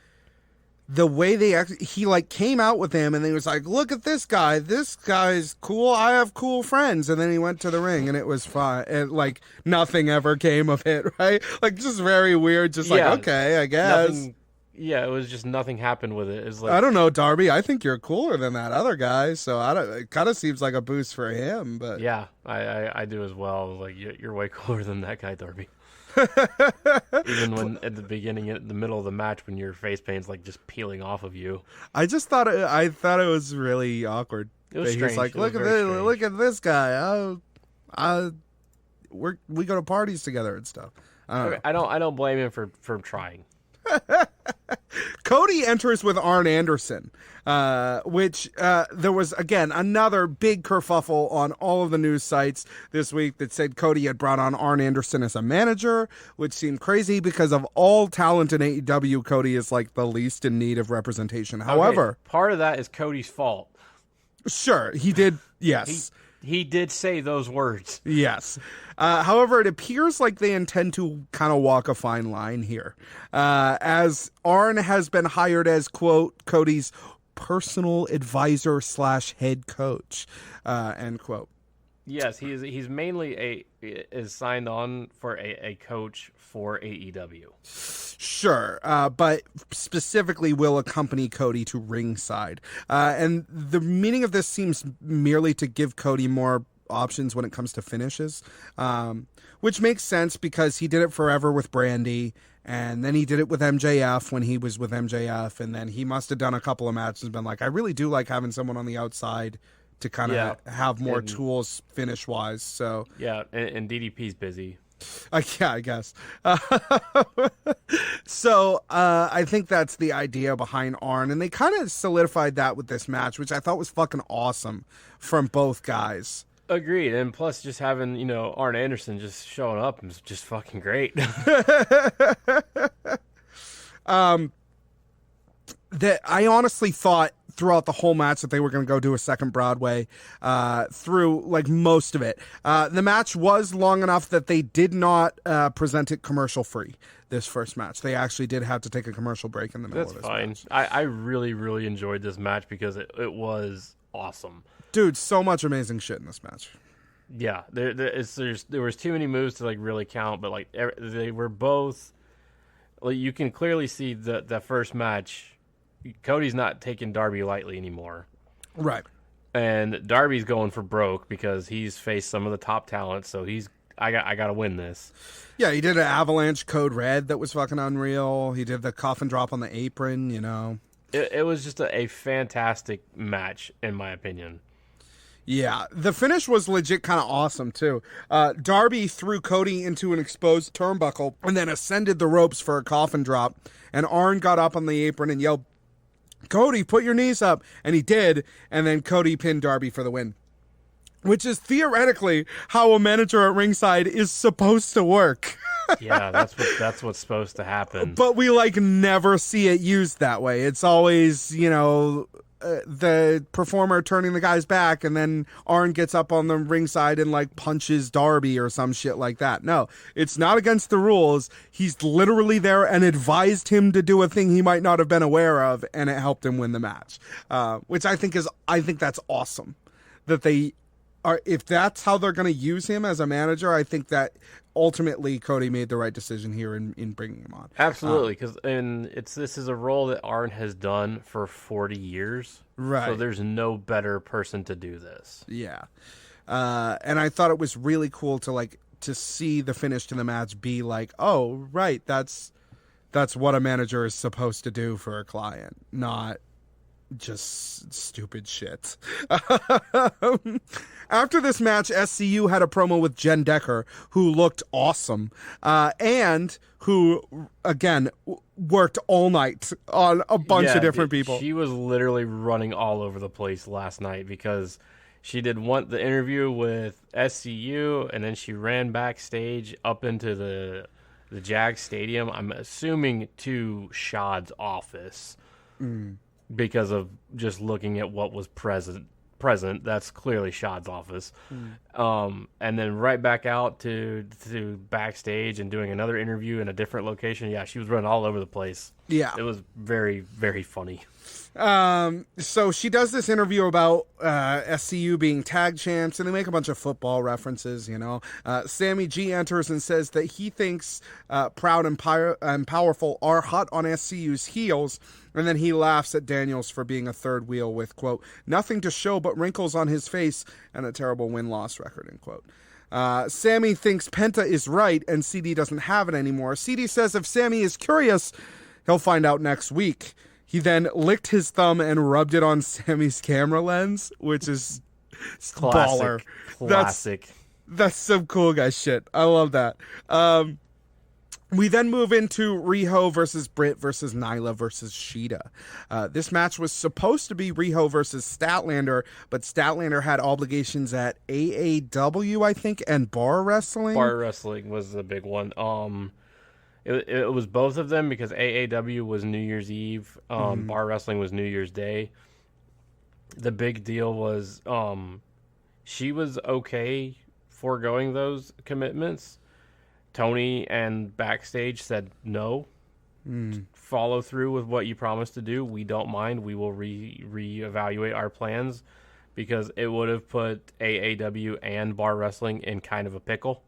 the way he like came out with him and he was like, look at this guy. This guy's cool. I have cool friends. And then he went to the ring and it was fine. And like nothing ever came of it, right? Like just very weird. Just like, okay, I guess. It was just nothing happened with it. It's like, I don't know, Darby. I think you're cooler than that other guy. So it kind of seems like a boost for him. But yeah, I do as well. I was like, you're way cooler than that guy, Darby. Even when at the beginning, in the middle of the match, when your face paint's like just pealing off of you. I thought it was really awkward. It was strange. He's like, look at this guy. We go to parties together and stuff. I don't blame him for trying. Cody enters with Arn Anderson, which there was, again, another big kerfuffle on all of the news sites this week that said Cody had brought on Arn Anderson as a manager, which seemed crazy because of all talent in AEW, Cody is like the least in need of representation. However, part of that is Cody's fault. Sure, he did, yes. He did say those words. Yes. However, it appears like they intend to kind of walk a fine line here. As Arn has been hired as, quote, Cody's personal advisor / head coach, end quote. Yes, he's mainly is signed on for a coach for AEW. Sure, but specifically will accompany Cody to ringside. And the meaning of this seems merely to give Cody more options when it comes to finishes, which makes sense because he did it forever with Brandy, and then he did it with MJF when he was with MJF, and then he must have done a couple of matches and been like, I really do like having someone on the outside to kind of have more tools finish-wise. So yeah, and DDP's busy. Yeah, I guess. So I think that's the idea behind Arn, and they kind of solidified that with this match, which I thought was fucking awesome from both guys. Agreed, and plus just having, Arn Anderson just showing up is just fucking great. That I honestly thought throughout the whole match that they were going to go do a second Broadway through like most of it. The match was long enough that they did not present it commercial free. This first match, they actually did have to take a commercial break in the middle of this match. I really, really enjoyed this match because it was awesome. Dude, so much amazing shit in this match. Yeah, there was too many moves to like really count, but like they were both. Like, you can clearly see that first match. Cody's not taking Darby lightly anymore. Right. And Darby's going for broke because he's faced some of the top talent, so I got to win this. Yeah, he did an Avalanche Code Red that was fucking unreal. He did the coffin drop on the apron, It was just a fantastic match, in my opinion. Yeah, the finish was legit kind of awesome, too. Darby threw Cody into an exposed turnbuckle and then ascended the ropes for a coffin drop, and Arn got up on the apron and yelled, Cody, put your knees up. And he did. And then Cody pinned Darby for the win. which is theoretically how a manager at ringside is supposed to work. Yeah, that's what's supposed to happen. But we never see it used that way. It's always, the performer turning the guy's back, and then Arn gets up on the ringside and punches Darby or some shit like that. No, it's not against the rules. He's literally there and advised him to do a thing he might not have been aware of, and it helped him win the match. Which I think that's awesome. That they are, if that's how they're going to use him as a manager, I think that ultimately Cody made the right decision here in bringing him on. Absolutely, because this is a role that Arn has done for 40 years, right? So there's no better person to do this. Yeah, and I thought it was really cool to see the finish to the match be oh right, that's what a manager is supposed to do for a client, not just stupid shit. After this match, SCU had a promo with Jen Decker, who looked awesome, and who, again, worked all night on a bunch of different people. She was literally running all over the place last night because she did the interview with SCU, and then she ran backstage up into the Jag Stadium, I'm assuming to Shad's office. Because of just looking at what was present, that's clearly Shad's office. And then right back out to backstage and doing another interview in a different location. Yeah, she was running all over the place. Yeah. It was very, very funny. So she does this interview about SCU being tag champs, and they make a bunch of football references, Sammy G enters and says that he thinks Proud and Powerful are hot on SCU's heels, and then he laughs at Daniels for being a third wheel with, quote, nothing to show but wrinkles on his face and a terrible win-loss record, end quote. Sammy thinks Penta is right and CD doesn't have it anymore. CD says if Sammy is curious, he'll find out next week. He then licked his thumb and rubbed it on Sammy's camera lens, which is baller. Classic. That's some cool guy shit. I love that. We then move into Riho versus Britt versus Nyla versus Shida. This match was supposed to be Riho versus Statlander, but Statlander had obligations at AAW, I think, and Bar Wrestling. Bar Wrestling was the big one. It was both of them because AAW was New Year's Eve. Bar Wrestling was New Year's Day. The big deal was she was okay foregoing those commitments. Tony and backstage said no. Follow through with what you promised to do. We don't mind. We will reevaluate our plans because it would have put AAW and Bar Wrestling in kind of a pickle,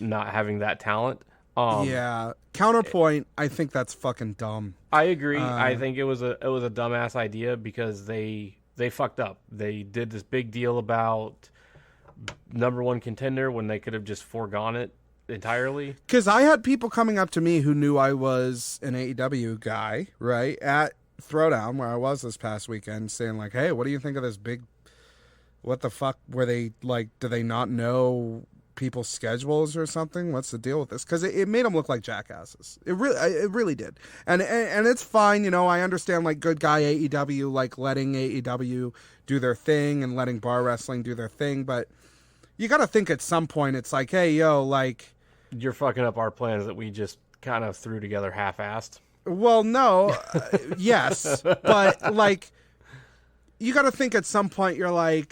not having that talent. Yeah. Counterpoint, I think that's fucking dumb. I agree. I think it was a dumbass idea because they fucked up. They did this big deal about number one contender when they could have just foregone it entirely. Because I had people coming up to me who knew I was an AEW guy, right, at Throwdown, where I was this past weekend, saying hey, what do you think of this big, what the fuck, were they, do they not know people's schedules or something? What's the deal with this? Because it made them look like jackasses. It really did. And it's fine, I understand, good guy AEW, letting AEW do their thing and letting Bar Wrestling do their thing, but you got to think at some point it's hey, yo, you're fucking up our plans that we just kind of threw together half-assed. Well, no, yes, but you got to think at some point you're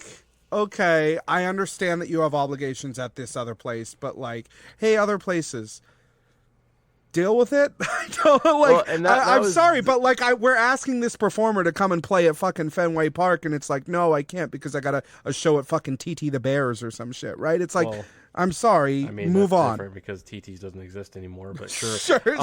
okay, I understand that you have obligations at this other place, but hey, other places, deal with it. I'm sorry, but we're asking this performer to come and play at fucking Fenway Park, and it's no, I can't because I got a show at fucking TT the Bears or some shit, right? It's I'm sorry, move on. Different because TT's doesn't exist anymore, but sure. Sure. It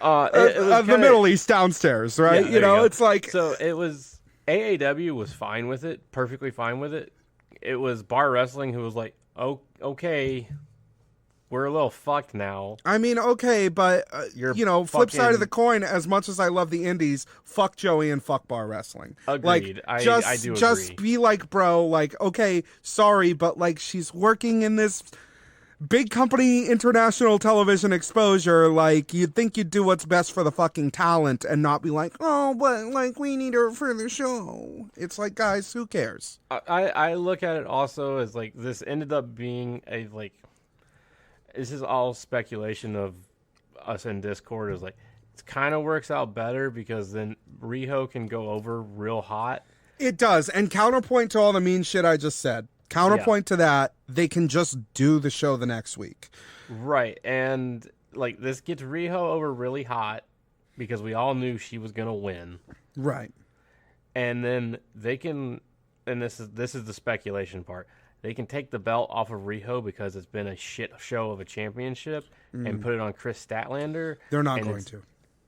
was the Middle East downstairs, right? Yeah, it's so it was AAW was fine with it, perfectly fine with it. It was Bar Wrestling who was oh, okay, we're a little fucked now. I mean, okay, but, flip side of the coin, as much as I love the indies, fuck Joey and fuck Bar Wrestling. Agreed. I do just agree. Be bro, okay, sorry, but, she's working in this big company international television exposure, like, you'd think you'd do what's best for the fucking talent and not be like, oh, but, like, we need her for the show. It's like, guys, who cares? I look at it also as, like, this ended up being a, like, this is all speculation of us in Discord. Is like, it kind of works out better because then Riho can go over real hot. It does. And counterpoint to all the mean shit I just said. Counterpoint to that, they can just do the show the next week. Right. And, like, this gets Riho over really hot because we all knew she was going to win. Right. And then they can, and this is the speculation part, they can take the belt off of Riho because it's been a shit show of a championship and put it on Chris Statlander. They're not going to.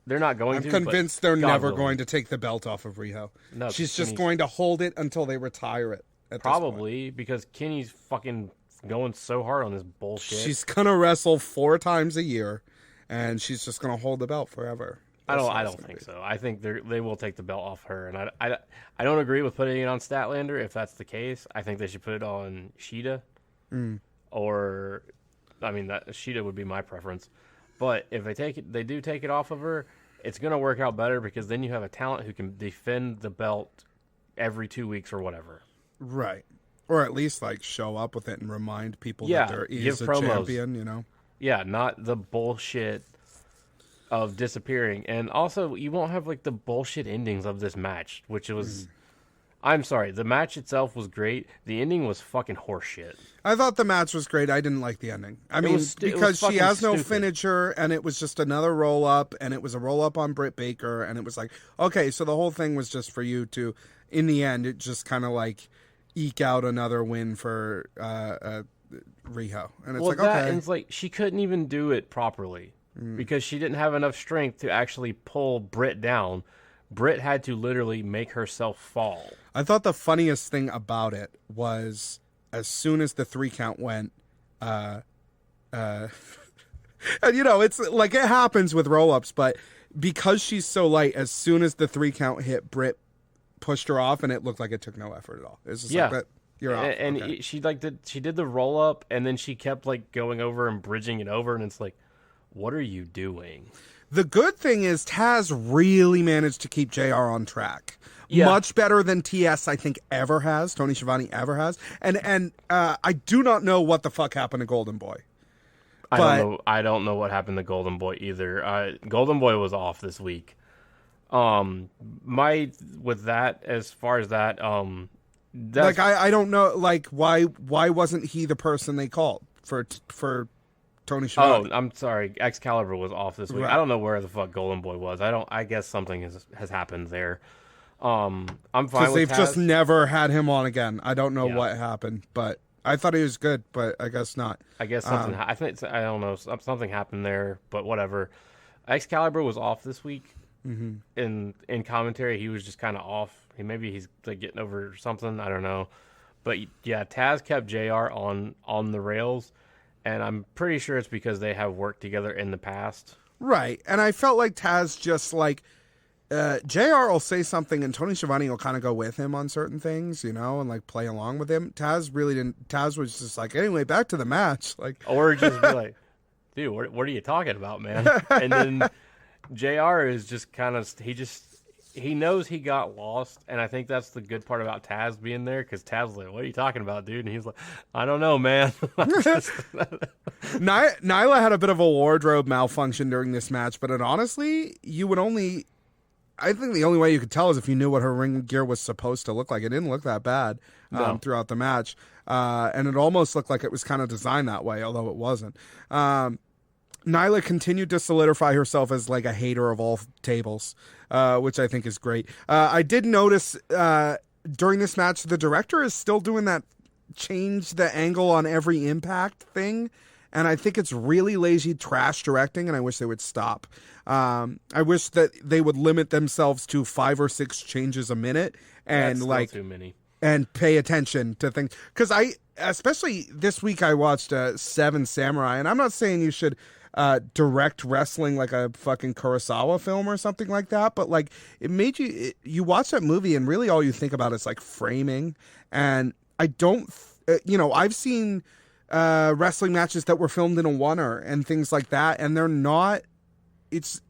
They're not going to. I'm convinced they're never willing. going to take the belt off of Riho. No, she's just going to hold it until they retire it. Probably because Kenny's fucking going so hard on this bullshit. She's gonna wrestle 4 times a year, and she's just gonna hold the belt forever. I don't think so. I think they will take the belt off her, and I don't agree with putting it on Statlander if that's the case. I think they should put it on Shida, or I mean that Shida would be my preference. But if they do take it off of her, it's gonna work out better because then you have a talent who can defend the belt every 2 weeks or whatever. Right. Or at least, like, show up with it and remind people that there is a champion, you know? Yeah, not the bullshit of disappearing. And also, you won't have, like, the bullshit endings of this match, which was... I'm sorry, the match itself was great. The ending was fucking horseshit. I thought the match was great. I didn't like the ending. I mean, because she has no finisher, and it was just another roll-up, and it was a roll-up on Britt Baker, and it was like, okay, so the whole thing was just for you to... In the end, it just kind of, like... eke out another win for Riho. And it's and it's like she couldn't even do it properly because she didn't have enough strength to actually pull Britt down. Britt had to literally make herself fall. I thought the funniest thing about it was as soon as the 3 count went, and you know, it's like it happens with roll-ups, but because she's so light, as soon as the 3 count hit, Britt pushed her off, and it looked like it took no effort at all. It's just like that. You're off. And okay. she did the roll up, and then she kept like going over and bridging it over, and it's like, what are you doing? The good thing is Taz really managed to keep JR on track. Yeah. Much better than TS I think ever has. Tony Schiavone ever has. And I do not know what the fuck happened to Golden Boy. I don't know what happened to Golden Boy either. Golden Boy was off this week. With that, as far as that, like I don't know, like why wasn't he the person they called for Tony Schiavone? Oh, I'm sorry, Excalibur was off this week. Right. I don't know where the fuck Golden Boy was. I guess something has happened there. I'm fine because they've just never had him on again. I don't know what happened, but I thought he was good, but I guess not. I guess something. I don't know. Something happened there, but whatever. Excalibur was off this week. Mm-hmm. In commentary, he was just kind of off. Maybe he's like getting over something. I don't know. But yeah, Taz kept JR on the rails, and I'm pretty sure it's because they have worked together in the past. Right. And I felt like Taz just like JR will say something, and Tony Schiavone will kind of go with him on certain things, you know, and like play along with him. Taz really didn't. Taz was just like, anyway, back to the match, like, or just be like, dude, what are you talking about, man? And then JR is just kind of he knows he got lost, and I think that's the good part about Taz being there, because Taz was like, what are you talking about, dude? And he's like, I don't know, man. Nyla had a bit of a wardrobe malfunction during this match, but honestly, I think the only way you could tell is if you knew what her ring gear was supposed to look like. It didn't look that bad throughout the match, and it almost looked like it was kind of designed that way, although it wasn't. Nyla continued to solidify herself as like a hater of all tables, which I think is great. I did notice during this match, the director is still doing that change the angle on every impact thing. And I think it's really lazy trash directing, and I wish they would stop. I wish that they would limit themselves to 5 or 6 changes a minute and that's like too many. And pay attention to things. Because especially this week, I watched 7 Samurai, and I'm not saying you should direct wrestling like a fucking Kurosawa film or something like that, but like it made you watch that movie and really all you think about is like framing. And I don't, I've seen wrestling matches that were filmed in a oneer and things like that, and they're not. It's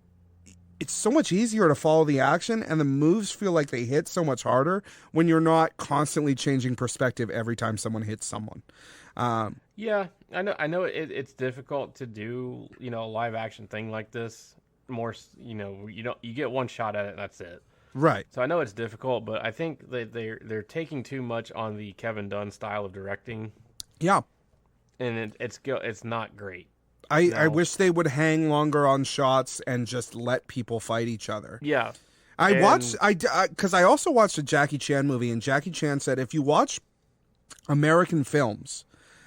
so much easier to follow the action, and the moves feel like they hit so much harder when you're not constantly changing perspective every time someone hits someone. Yeah, I know it's difficult to do, a live action thing like this. More, you get one shot at it and that's it. Right. So I know it's difficult, but I think that they're taking too much on the Kevin Dunn style of directing. Yeah. And it's not great. I wish they would hang longer on shots and just let people fight each other. Yeah. Because I also watched a Jackie Chan movie, and Jackie Chan said if you watch American films,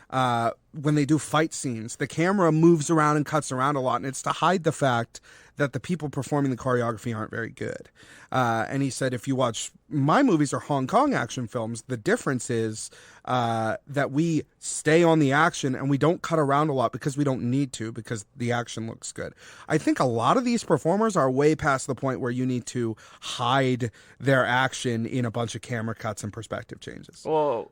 when they do fight scenes, the camera moves around and cuts around a lot, and it's to hide the fact that the people performing the choreography aren't very good. And he said, if you watch my movies or Hong Kong action films, the difference is that we stay on the action and we don't cut around a lot because we don't need to, because the action looks good. I think a lot of these performers are way past the point where you need to hide their action in a bunch of camera cuts and perspective changes. Well,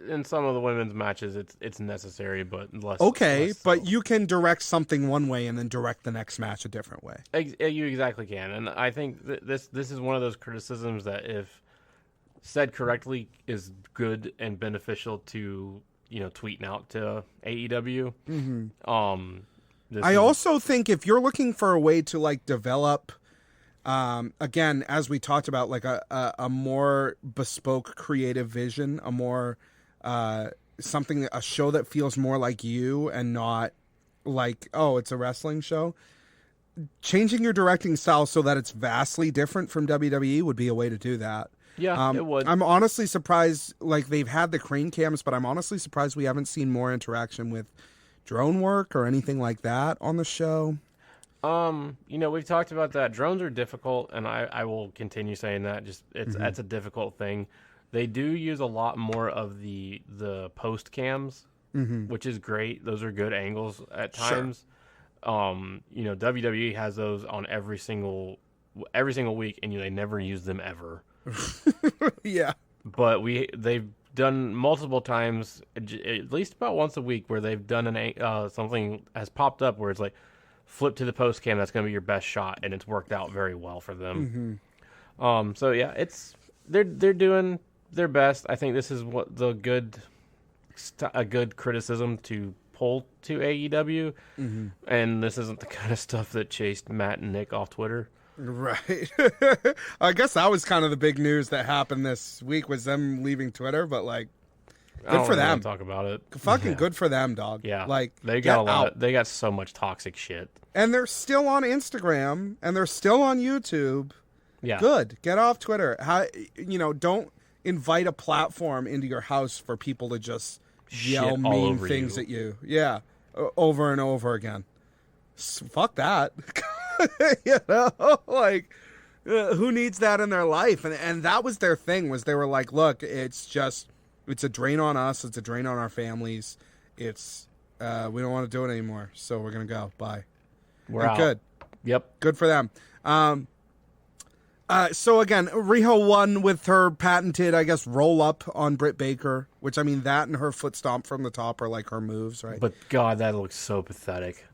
in some of the women's matches, it's necessary, but less. Okay, less so. but you can direct something one way and then direct the next match a different way. You exactly can, and I think this is one of those criticisms that, if said correctly, is good and beneficial to tweeting out to AEW. Mm-hmm. I also think if you're looking for a way to like develop, again, as we talked about, like a more bespoke creative vision, a more a show that feels more like you and not like, oh, it's a wrestling show. Changing your directing style so that it's vastly different from WWE would be a way to do that. Yeah, it would. I'm honestly surprised, like, they've had the crane cams, but I'm honestly surprised we haven't seen more interaction with drone work or anything like that on the show. We've talked about that. Drones are difficult, and I will continue saying that. That's a difficult thing. They do use a lot more of the post cams, which is great. Those are good angles at times. Sure. WWE has those on every single week, and they never use them ever. Yeah, but they've done multiple times, at least about once a week, where they've done something has popped up where it's like, flip to the post cam. That's going to be your best shot, and it's worked out very well for them. Mm-hmm. So yeah, they're doing their best. I think this is what a good criticism to pull to AEW, and this isn't the kind of stuff that chased Matt and Nick off Twitter. Right. I guess that was kind of the big news that happened this week, was them leaving Twitter, but like, good for them. Talk about it. Fucking good for them, dog. Yeah. Like, they got they got so much toxic shit. And they're still on Instagram and they're still on YouTube. Yeah. Good. Get off Twitter. Don't invite a platform into your house for people to just yell mean things at you. Yeah. Over and over again. Fuck that. Who needs that in their life? And that was their thing, was they were like, look, it's a drain on us. It's a drain on our families. We don't want to do it anymore. So we're going to go. Bye. We're out. Good. Yep. Good for them. So again, Riho won with her patented, I guess, roll up on Britt Baker, which, I mean, that and her foot stomp from the top are like her moves, right? But God, that looks so pathetic.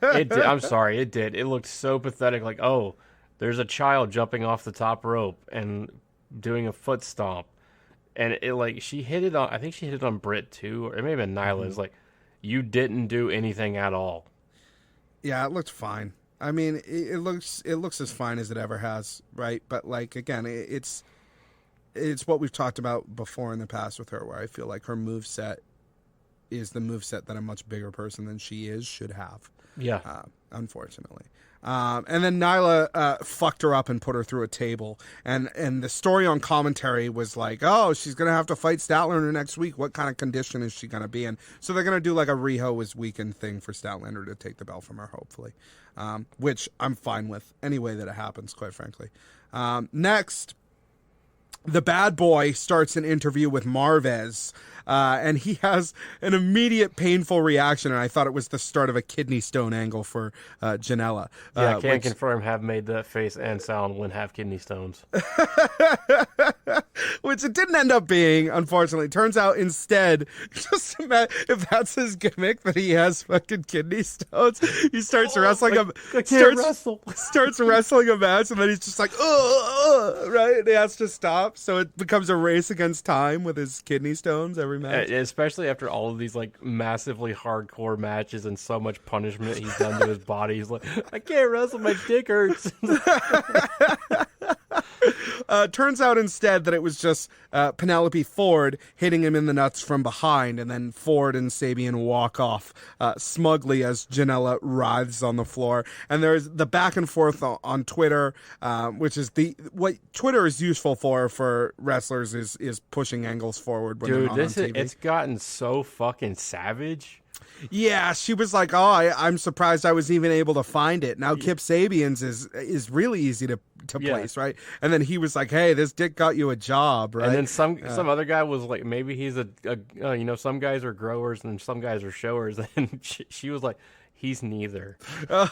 I'm sorry, it did. It looked so pathetic. Like, oh, there's a child jumping off the top rope and doing a foot stomp. And she hit it on, I think she hit it on Britt too, or it may have been Nyla. It's like, you didn't do anything at all. Yeah, it looked fine. I mean, it looks as fine as it ever has, right? But like, again, it's what we've talked about before in the past with her, where I feel like her moveset is the moveset that a much bigger person than she should have. Yeah. Unfortunately. And then Nyla fucked her up and put her through a table. And the story on commentary was like, oh, she's going to have to fight Statlander next week. What kind of condition is she going to be in? So they're going to do like a Riho was weakened thing for Statlander to take the belt from her, hopefully. Which I'm fine with any way that it happens, quite frankly. Next, the bad boy starts an interview with Marvez. and he has an immediate painful reaction, and I thought it was the start of a kidney stone angle for Janela. Yeah, I can confirm have made that face and sound when have kidney stones. Which it didn't end up being, unfortunately. Turns out instead, just imagine if that's his gimmick, that he has fucking kidney stones. He starts wrestling starts wrestling a match, and then he's just like, right? And he has to stop. So it becomes a race against time with his kidney stones every match. Especially after all of these like massively hardcore matches and so much punishment he's done to his body. He's like, I can't wrestle, my dick hurts. Turns out instead that it was just Penelope Ford hitting him in the nuts from behind, and then Ford and Sabian walk off smugly as Janela writhes on the floor. And there's the back and forth on Twitter, which is what Twitter is useful for wrestlers is pushing angles forward when they're not on TV. It's gotten so fucking savage. Yeah, she was like, I'm surprised I was even able to find it. Now Kip Sabian's is really easy to place, right? And then he was like, hey, this dick got you a job, right? And then some other guy was like, maybe he's some guys are growers and some guys are showers. And she was like, he's neither. And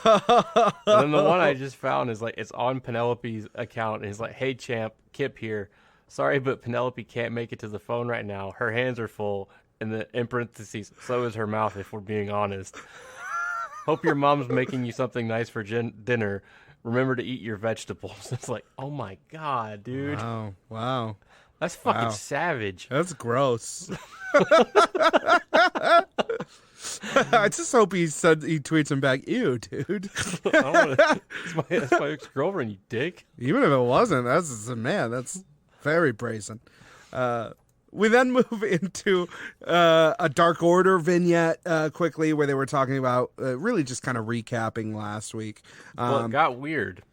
then the one I just found is like, it's on Penelope's account. And he's like, hey, champ, Kip here. Sorry, but Penelope can't make it to the phone right now. Her hands are full. And in parentheses, so is her mouth, if we're being honest. Hope your mom's making you something nice for dinner. Remember to eat your vegetables. It's like, oh my God, dude. Wow. That's fucking savage. That's gross. I just hope he tweets him back, ew, dude. That's my ex-girlfriend, you dick. Even if it wasn't, that's very brazen. We then move into a Dark Order vignette quickly, where they were talking about really just kind of recapping last week. Well, it got weird.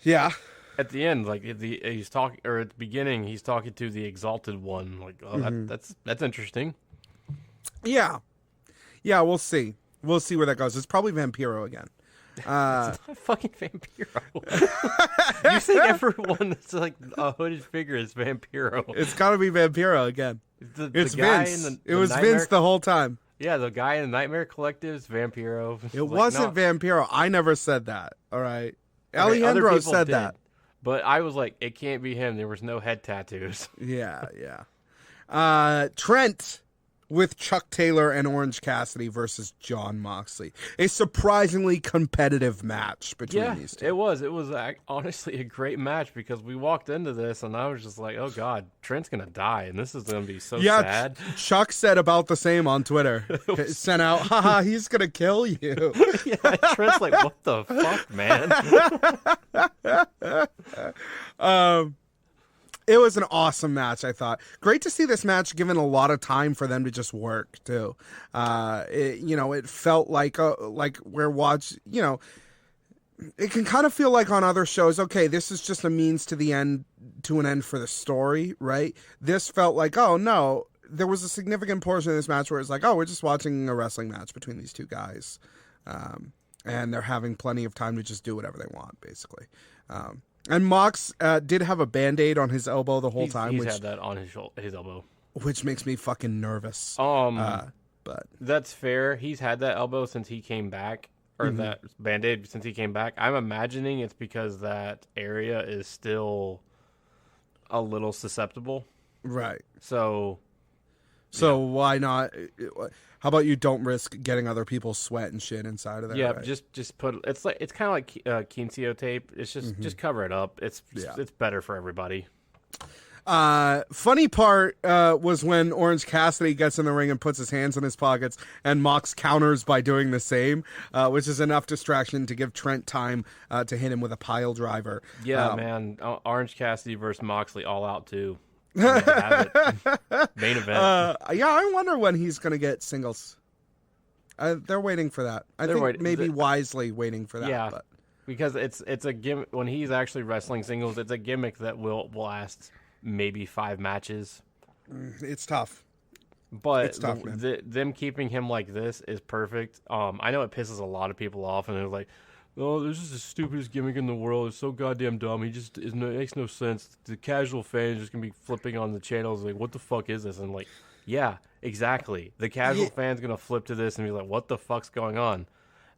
Yeah. At the end, like he's talking, or at the beginning, he's talking to the Exalted One. Like, that's interesting. Yeah. We'll see. We'll see where that goes. It's probably Vampiro again. It's not fucking Vampiro. You think everyone that's like a hooded figure is Vampiro? It's got to be Vampiro again. It's Vince. It was Vince the whole time. Yeah, the guy in the Nightmare Collective is Vampiro. It wasn't Vampiro. I never said that. All right, Alejandro said that, but I was like, it can't be him. There was no head tattoos. Yeah. Trent with Chuck Taylor and Orange Cassidy versus Jon Moxley. A surprisingly competitive match between these two. It was honestly a great match, because we walked into this and I was just like, oh God, Trent's going to die and this is going to be so sad. Chuck said about the same on Twitter. Sent out, haha, he's going to kill you. Yeah, Trent's like, what the fuck, man? It was an awesome match, I thought. Great to see this match given a lot of time for them to just work, too. It felt like we're watching, it can kind of feel like on other shows, okay, this is just a means to an end for the story, right? This felt like, oh, no, there was a significant portion of this match where it's like, oh, we're just watching a wrestling match between these two guys. And they're having plenty of time to just do whatever they want, basically. And Mox did have a Band-Aid on his elbow the whole time. He's had that on his elbow. Which makes me fucking nervous. But that's fair. He's had that elbow since he came back, or that Band-Aid since he came back. I'm imagining it's because that area is still a little susceptible. Right. So why not? How about you don't risk getting other people's sweat and shit inside of there? Yeah, right? just put it's kind of like Kinseo tape. It's just cover it up. It's better for everybody. Funny part was when Orange Cassidy gets in the ring and puts his hands in his pockets, and Mox counters by doing the same, which is enough distraction to give Trent time to hit him with a pile driver. Yeah, man, Orange Cassidy versus Moxley all out too. Main event. I wonder when he's going to get singles. They're waiting for that. I think maybe wisely waiting for that. Yeah, but. Because it's a gimmick. When he's actually wrestling singles, it's a gimmick that will last maybe 5 matches. It's tough. But it's tough, man. Them keeping him like this is perfect. I know it pisses a lot of people off, and they're like, oh, this is the stupidest gimmick in the world. It's so goddamn dumb. It makes no sense. The casual fan is just going to be flipping on the channels like, what the fuck is this? And like, yeah, exactly. The casual fan's going to flip to this and be like, what the fuck's going on?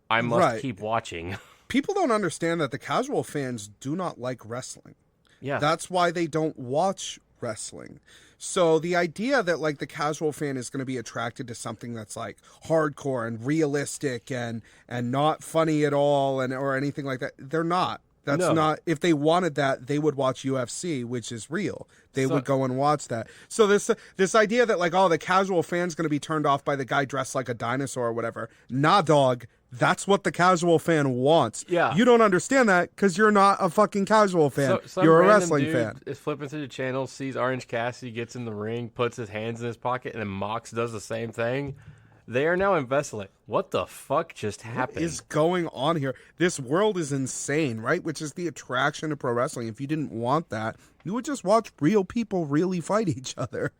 I must keep watching. People don't understand that the casual fans do not like wrestling. Yeah. That's why they don't watch wrestling. So the idea that like the casual fan is going to be attracted to something that's like hardcore and realistic and not funny at all or anything like that, they're not. That's not. If they wanted that, they would watch UFC, which is real. They would go and watch that. So this idea that like, oh, the casual fan's going to be turned off by the guy dressed like a dinosaur or whatever. Nah, dog. That's what the casual fan wants. Yeah. You don't understand that because you're not a fucking casual fan. You're a wrestling fan. Is flipping through the channel, sees Orange Cassidy, gets in the ring, puts his hands in his pocket, and then Mox does the same thing. They are now invested. Like, what the fuck just happened? What is going on here? This world is insane, right? Which is the attraction of pro wrestling. If you didn't want that, you would just watch real people really fight each other.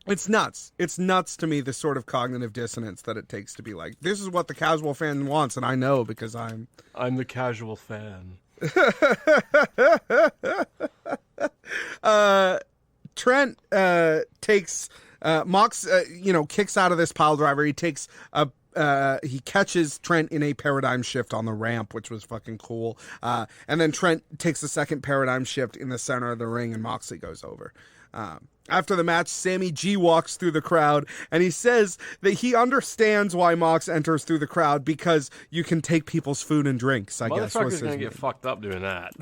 It's nuts. It's nuts to me, the sort of cognitive dissonance that it takes to be like, this is what the casual fan wants, and I know because I'm the casual fan. Trent takes Mox, kicks out of this pile driver. He takes he catches Trent in a paradigm shift on the ramp, which was fucking cool. And then Trent takes a second paradigm shift in the center of the ring, and Moxley goes over. After the match, Sammy G walks through the crowd, and he says that he understands why Mox enters through the crowd because you can take people's food and drinks, I guess. Motherfucker's going to get fucked up doing that.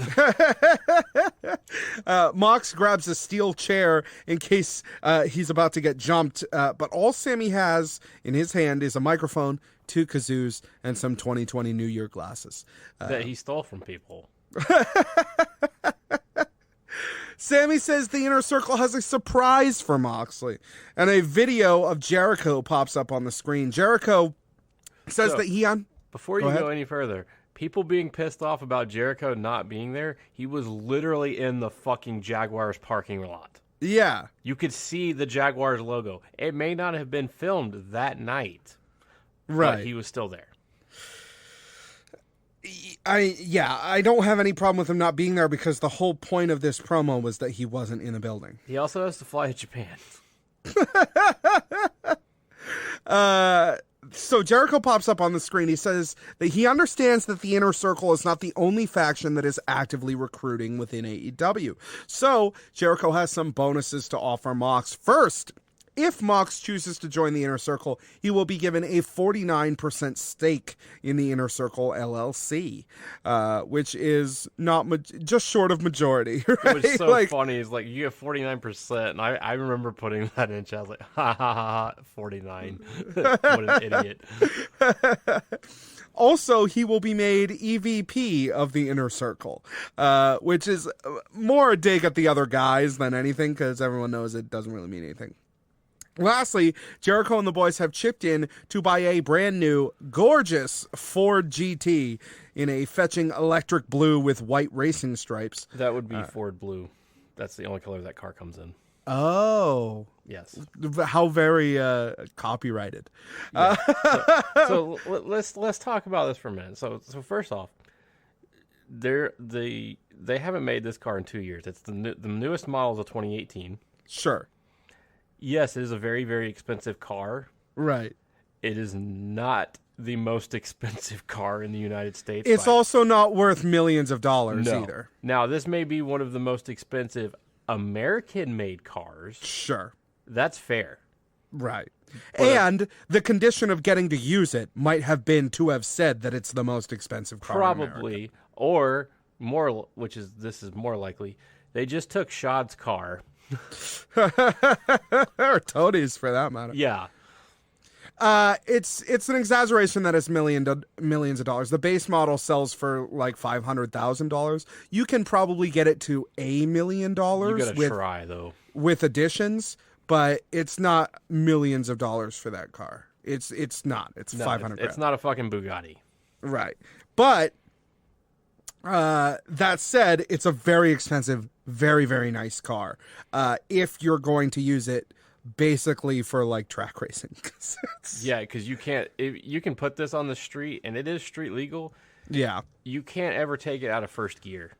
Mox grabs a steel chair in case he's about to get jumped, but all Sammy has in his hand is a microphone, 2 kazoos, and some 2020 New Year glasses. That he stole from people. Sammy says the Inner Circle has a surprise for Moxley, and a video of Jericho pops up on the screen. Jericho says that Before you go any further, people being pissed off about Jericho not being there, he was literally in the fucking Jaguars parking lot. Yeah. You could see the Jaguars logo. It may not have been filmed that night, but he was still there. I don't have any problem with him not being there because the whole point of this promo was that he wasn't in the building. He also has to fly to Japan. So Jericho pops up on the screen. He says that he understands that the Inner Circle is not the only faction that is actively recruiting within AEW. So Jericho has some bonuses to offer Mox. First, if Mox chooses to join the Inner Circle, he will be given a 49% stake in the Inner Circle LLC, which is not just short of majority. Right? It was so funny. It's like, you get 49%, and I remember putting that in chat. I was like, ha ha ha, 49. What an idiot. Also, he will be made EVP of the Inner Circle, which is more a dig at the other guys than anything, because everyone knows it doesn't really mean anything. Lastly, Jericho and the boys have chipped in to buy a brand new, gorgeous Ford GT in a fetching electric blue with white racing stripes. That would be Ford blue. That's the only color that car comes in. Oh. Yes. How very copyrighted. Yeah. So let's talk about this for a minute. So first off, they haven't made this car in 2 years. It's the newest model is a 2018. Sure. Yes, it is a very, very expensive car. Right. It is not the most expensive car in the United States. It's also not worth millions of dollars either. Now, this may be one of the most expensive American-made cars. Sure. That's fair. Right. And the condition of getting to use it might have been to have said that it's the most expensive car probably, in America. Or more, this is more likely, they just took Shad's car. Or Tony's for that matter. Yeah. It's an exaggeration that it's millions of dollars. The base model sells for like $500,000. You can probably get it to $1 million. You gotta try though. With additions, but it's not millions of dollars for that car. It's not. It's $500,000. It's not a fucking Bugatti. Right. But that said, it's a very expensive, very, very nice car. If you're going to use it basically for like track racing. Yeah, because you can't. You can put this on the street, and it is street legal. Yeah. You can't ever take it out of first gear.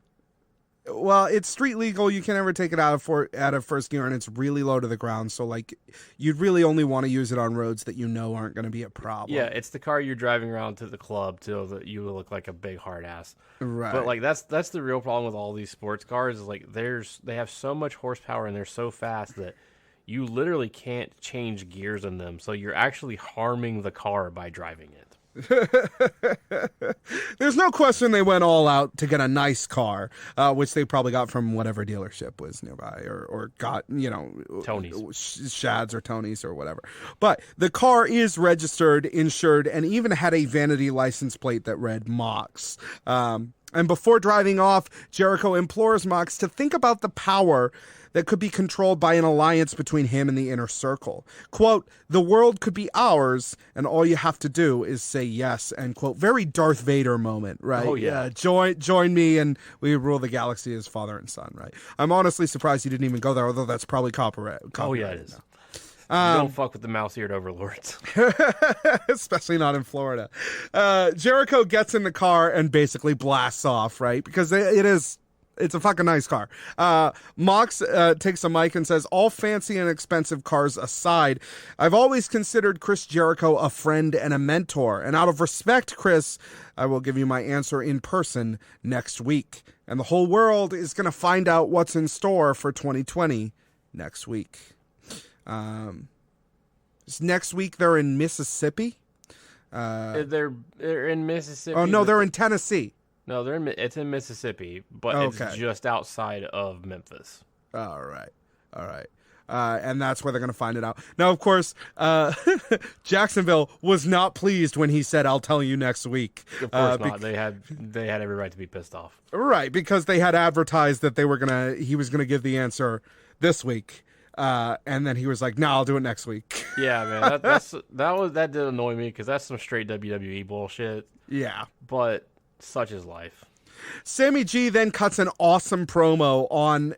Well, it's street legal. You can never take it out of first gear, and it's really low to the ground. So, like, you'd really only want to use it on roads that you know aren't going to be a problem. Yeah, it's the car you're driving around to the club till that you look like a big hard ass. Right. But like that's the real problem with all these sports cars is like they have so much horsepower and they're so fast that you literally can't change gears in them. So you're actually harming the car by driving it. There's no question they went all out to get a nice car, which they probably got from whatever dealership was nearby, or got, Tony's, Shad's or Tony's or whatever. But the car is registered, insured, and even had a vanity license plate that read Mox. And before driving off, Jericho implores Mox to think about the power that could be controlled by an alliance between him and the inner circle. Quote, the world could be ours, and all you have to do is say yes, end quote. Very Darth Vader moment, right? Oh, yeah. Join me and we rule the galaxy as father and son, right? I'm honestly surprised you didn't even go there, although that's probably copyright. Oh, yeah, it is. Don't fuck with the mouse-eared overlords. Especially not in Florida. Jericho gets in the car and basically blasts off, right? Because it's a fucking nice car. Mox takes a mic and says, all fancy and expensive cars aside, I've always considered Chris Jericho a friend and a mentor. And out of respect, Chris, I will give you my answer in person next week. And the whole world is going to find out what's in store for 2020 next week. Next week, they're in Mississippi. They're in Mississippi. Oh, no, they're in Tennessee. No, it's in Mississippi, but Okay. It's just outside of Memphis. All right. And that's where they're going to find it out. Now, of course, Jacksonville was not pleased when he said, I'll tell you next week. Of course not. They had every right to be pissed off. Right, because they had advertised that he was going to give the answer this week. And then he was like, no, I'll do it next week. Yeah, man. That did annoy me because that's some straight WWE bullshit. Yeah. But such is life. Sammy G then cuts an awesome promo on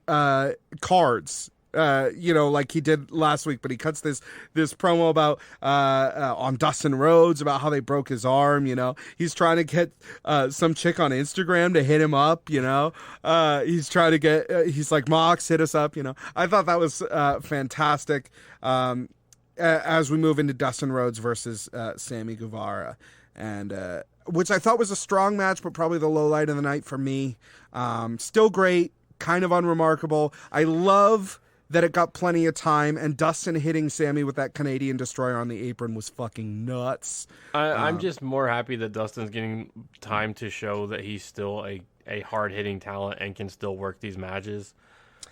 cards. Like he did last week, but he cuts this promo about on Dustin Rhodes about how they broke his arm. He's trying to get some chick on Instagram to hit him up. He's trying to get he's like, Mox, hit us up. I thought that was fantastic. As we move into Dustin Rhodes versus Sammy Guevara, and which I thought was a strong match, but probably the low light of the night for me. Still great, kind of unremarkable. I love that it got plenty of time, and Dustin hitting Sammy with that Canadian Destroyer on the apron was fucking nuts. I'm just more happy that Dustin's getting time to show that he's still a hard-hitting talent and can still work these matches.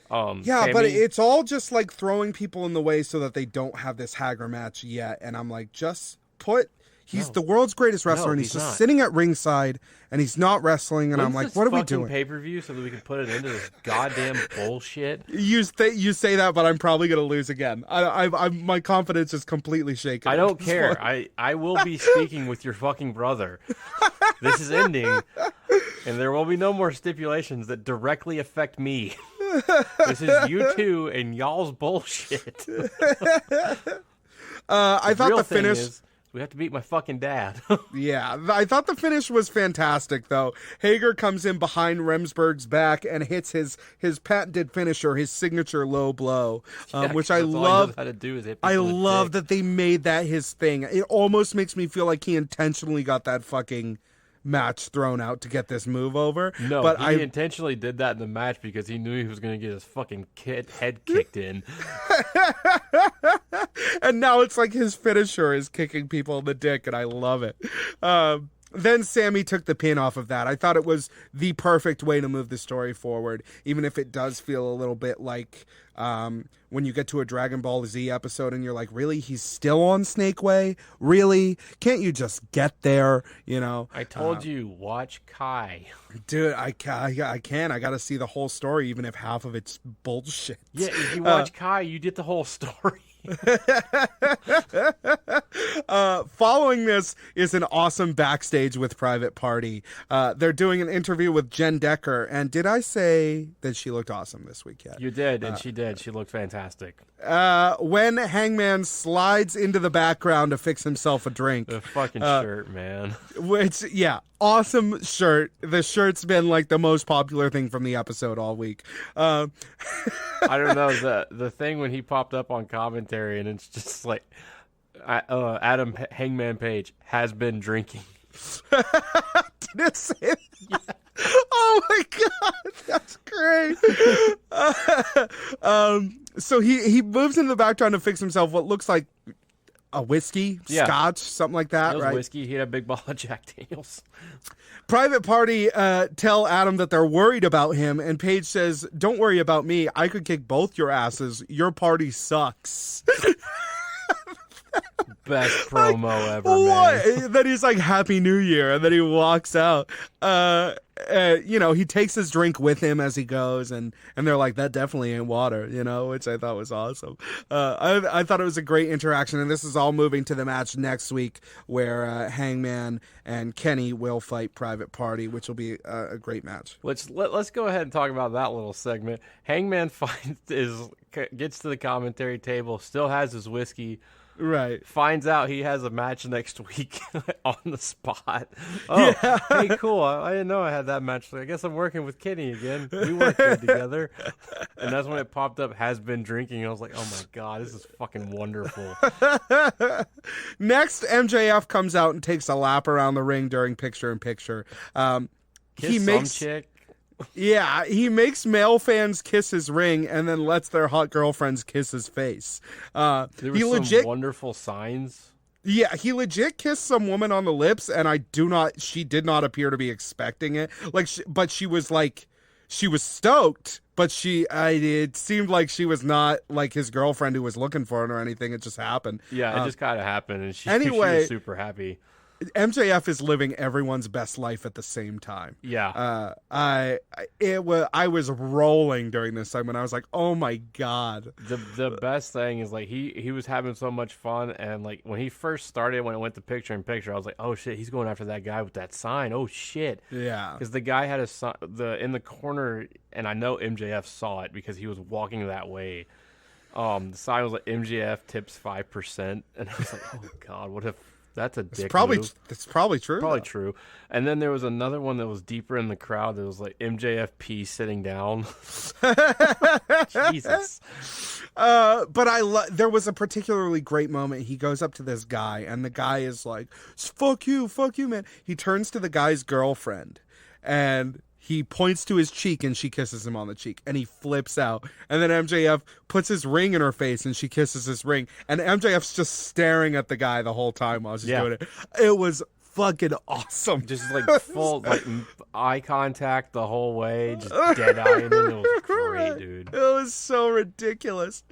Sammy, but it's all just like throwing people in the way so that they don't have this Hager match yet, and I'm like, just put... He's the world's greatest wrestler, and he's just sitting at ringside, and he's not wrestling, and I'm like, what are we doing? Pay-per-view so that we can put it into this goddamn bullshit. You say that, but I'm probably going to lose again. My confidence is completely shaken. I don't care. I will be speaking with your fucking brother. This is ending, and there will be no more stipulations that directly affect me. This is you two and y'all's bullshit. I thought the finish... We have to beat my fucking dad. Yeah, I thought the finish was fantastic, though. Hager comes in behind Remsburg's back and hits his patented finisher, his signature low blow, which I love. I love that they made that his thing. It almost makes me feel like he intentionally got that fucking match thrown out to get this move over. No, but he intentionally did that in the match because he knew he was going to get his fucking head kicked in. And now it's like his finisher is kicking people in the dick, and I love it. Then Sammy took the pin off of that. I thought it was the perfect way to move the story forward, even if it does feel a little bit like when you get to a Dragon Ball Z episode and you're like, really? He's still on Snake Way? Really? Can't you just get there? I told you, watch Kai. Dude, I can. I got to see the whole story, even if half of it's bullshit. Yeah, if you watch Kai, you get the whole story. Following this is an awesome backstage with Private Party. They're doing an interview with Jen Decker, and did I say that she looked awesome this week yet? You did, and she did. She looked fantastic. When Hangman slides into the background to fix himself a drink. The fucking shirt, man. Which, yeah, awesome shirt. The shirt's been like the most popular thing from the episode all week. I don't know, the thing when he popped up on commentary and it's just like Adam Hangman Page has been drinking. Did it say that? Yeah. Oh my god, that's great. So he moves into the background to fix himself what looks like a whiskey, scotch, something like that. It was right? whiskey. He had a big bottle of Jack Daniels. Private Party tell Adam that they're worried about him, and Paige says, "Don't worry about me. I could kick both your asses. Your party sucks." Best promo ever, man. Then he's like, "Happy New Year," and then he walks out. He takes his drink with him as he goes, and they're like, "That definitely ain't water," which I thought was awesome. I thought it was a great interaction, and this is all moving to the match next week where Hangman and Kenny will fight Private Party, which will be a great match. Let's go ahead and talk about that little segment. Hangman gets to the commentary table, still has his whiskey. Right. Finds out he has a match next week on the spot. Oh, yeah. Hey, cool. I didn't know I had that match. I guess I'm working with Kenny again. We work good together. And that's when it popped up, has been drinking. I was like, oh my God, this is fucking wonderful. Next, MJF comes out and takes a lap around the ring during picture-in-picture. Kiss some chick. Yeah, he makes male fans kiss his ring and then lets their hot girlfriends kiss his face. There were some wonderful signs. Yeah, he legit kissed some woman on the lips, and she did not appear to be expecting it. But she was stoked, but it seemed like she was not like his girlfriend who was looking for it or anything. It just happened. Yeah, it just kind of happened, and she was super happy. MJF is living everyone's best life at the same time. Yeah. I was rolling during this segment. I was like, oh my God. The best thing is like he was having so much fun, and like when he first started, when it went to picture in picture, I was like, oh shit, he's going after that guy with that sign. Oh shit. Yeah. Because the guy had in the corner, and I know MJF saw it because he was walking that way. The sign was like MJF tips 5%, and I was like, oh God, what if that's a dick move. It's probably true. Probably true. And then there was another one that was deeper in the crowd that was like MJFP sitting down. Jesus. But there was a particularly great moment. He goes up to this guy, and the guy is like, fuck you, man. He turns to the guy's girlfriend, and he points to his cheek, and she kisses him on the cheek, and he flips out. And then MJF puts his ring in her face, and she kisses his ring. And MJF's just staring at the guy the whole time while she's doing it. It was fucking awesome. Just like full eye contact the whole way, just dead eyeing him. It was great, dude. It was so ridiculous.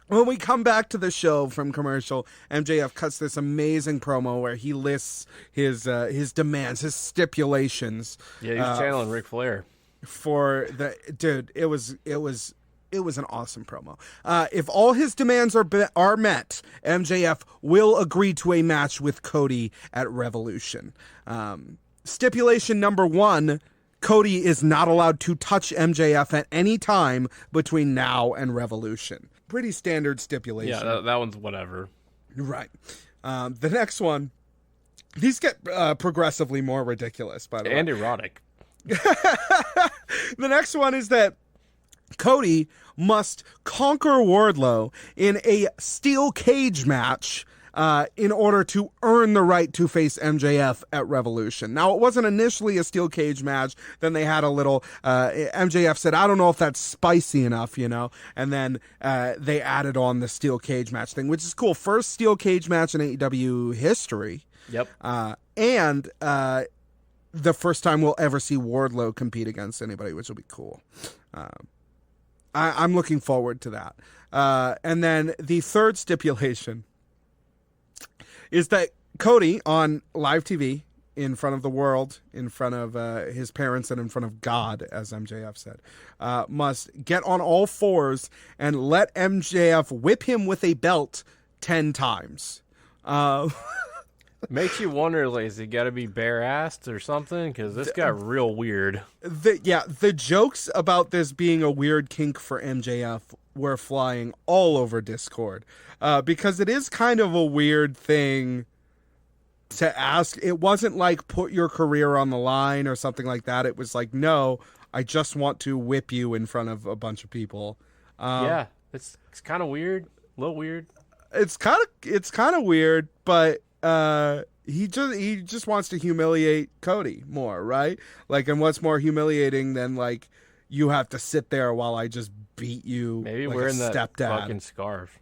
When we come back to the show from commercial, MJF cuts this amazing promo where he lists his demands, his stipulations. Yeah, he was channeling Ric Flair. It was an awesome promo. If all his demands are met, MJF will agree to a match with Cody at Revolution. Stipulation number 1. Cody is not allowed to touch MJF at any time between now and Revolution. Pretty standard stipulation. Yeah, that one's whatever. Right. The next one, these get progressively more ridiculous, by the way. And erotic. The next one is that Cody must conquer Wardlow in a steel cage match in order to earn the right to face MJF at Revolution. Now, it wasn't initially a steel cage match. Then they had a little, MJF said, I don't know if that's spicy enough, and then they added on the steel cage match thing, which is cool. First steel cage match in AEW history. Yep. And the first time we'll ever see Wardlow compete against anybody, which will be cool. I'm looking forward to that. And then the third stipulation is that Cody on live TV in front of the world, in front of his parents, and in front of God, as MJF said, must get on all fours and let MJF whip him with a belt 10 times. Makes you wonder, like, is he got to be bare-assed or something? Because this got real weird. The jokes about this being a weird kink for MJF were flying all over Discord, because it is kind of a weird thing to ask. It wasn't like put your career on the line or something like that. It was like, no, I just want to whip you in front of a bunch of people. Yeah, it's kind of weird, a little weird. It's kind of weird, but he just wants to humiliate Cody more, right? Like, and what's more humiliating than like you have to sit there while I just beat you? Maybe like wearing a that stepdad. fucking scarf.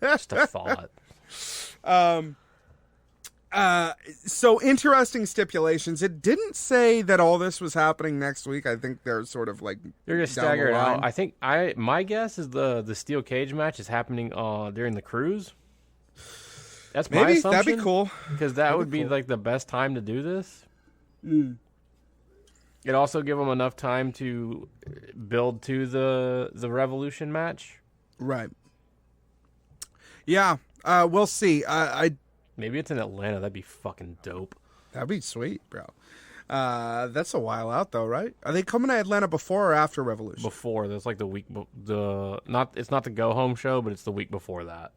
Just a thought. So interesting stipulations. It didn't say that all this was happening next week. I think they're sort of like You're gonna down stagger the it line. out. I think my guess is the steel cage match is happening during the cruise. That's my Maybe assumption. that'd be cool. Because that would be cool. like the best time to do this. It also give them enough time to build to the Revolution match. Right. Yeah. We'll see. Maybe it's in Atlanta. That'd be fucking dope. That'd be sweet, bro. That's a while out though, right? Are they coming to Atlanta before or after Revolution? Before that's like the week. It's not the go home show, but it's the week before that.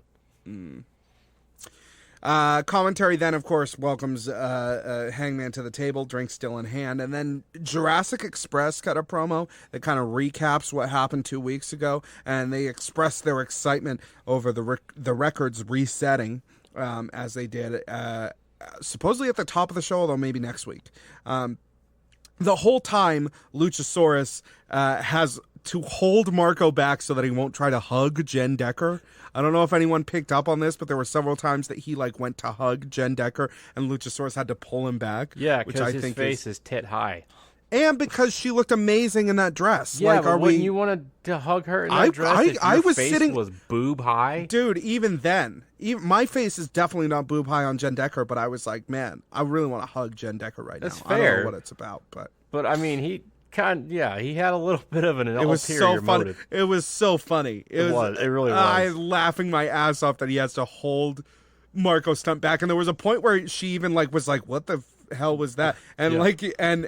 Commentary then, of course, welcomes Hangman to the table, drink still in hand, and then Jurassic Express cut a promo that kind of recaps what happened 2 weeks ago, and they express their excitement over the records resetting, as they did supposedly at the top of the show, although maybe next week. The whole time, Luchasaurus has to hold Marco back so that he won't try to hug Jen Decker. I don't know if anyone picked up on this, but there were several times that he like went to hug Jen Decker and Luchasaurus had to pull him back. Yeah, which I because his think face is tit high. And because she looked amazing in that dress. Yeah, like, but are wouldn't we? you want to hug her in that dress? If I your was face sitting. was boob high. Dude, even then, my face is definitely not boob high on Jen Decker, but I was like, man, I really want to hug Jen Decker right That's now. I fair. don't know what it's about, but I mean, he had a little bit of an it was ulterior so funny. motive. It was so funny. It really was. I laughing my ass off that he has to hold Marco Stunt back, and there was a point where she even like was like, "What the hell was that?" And Yeah. like, and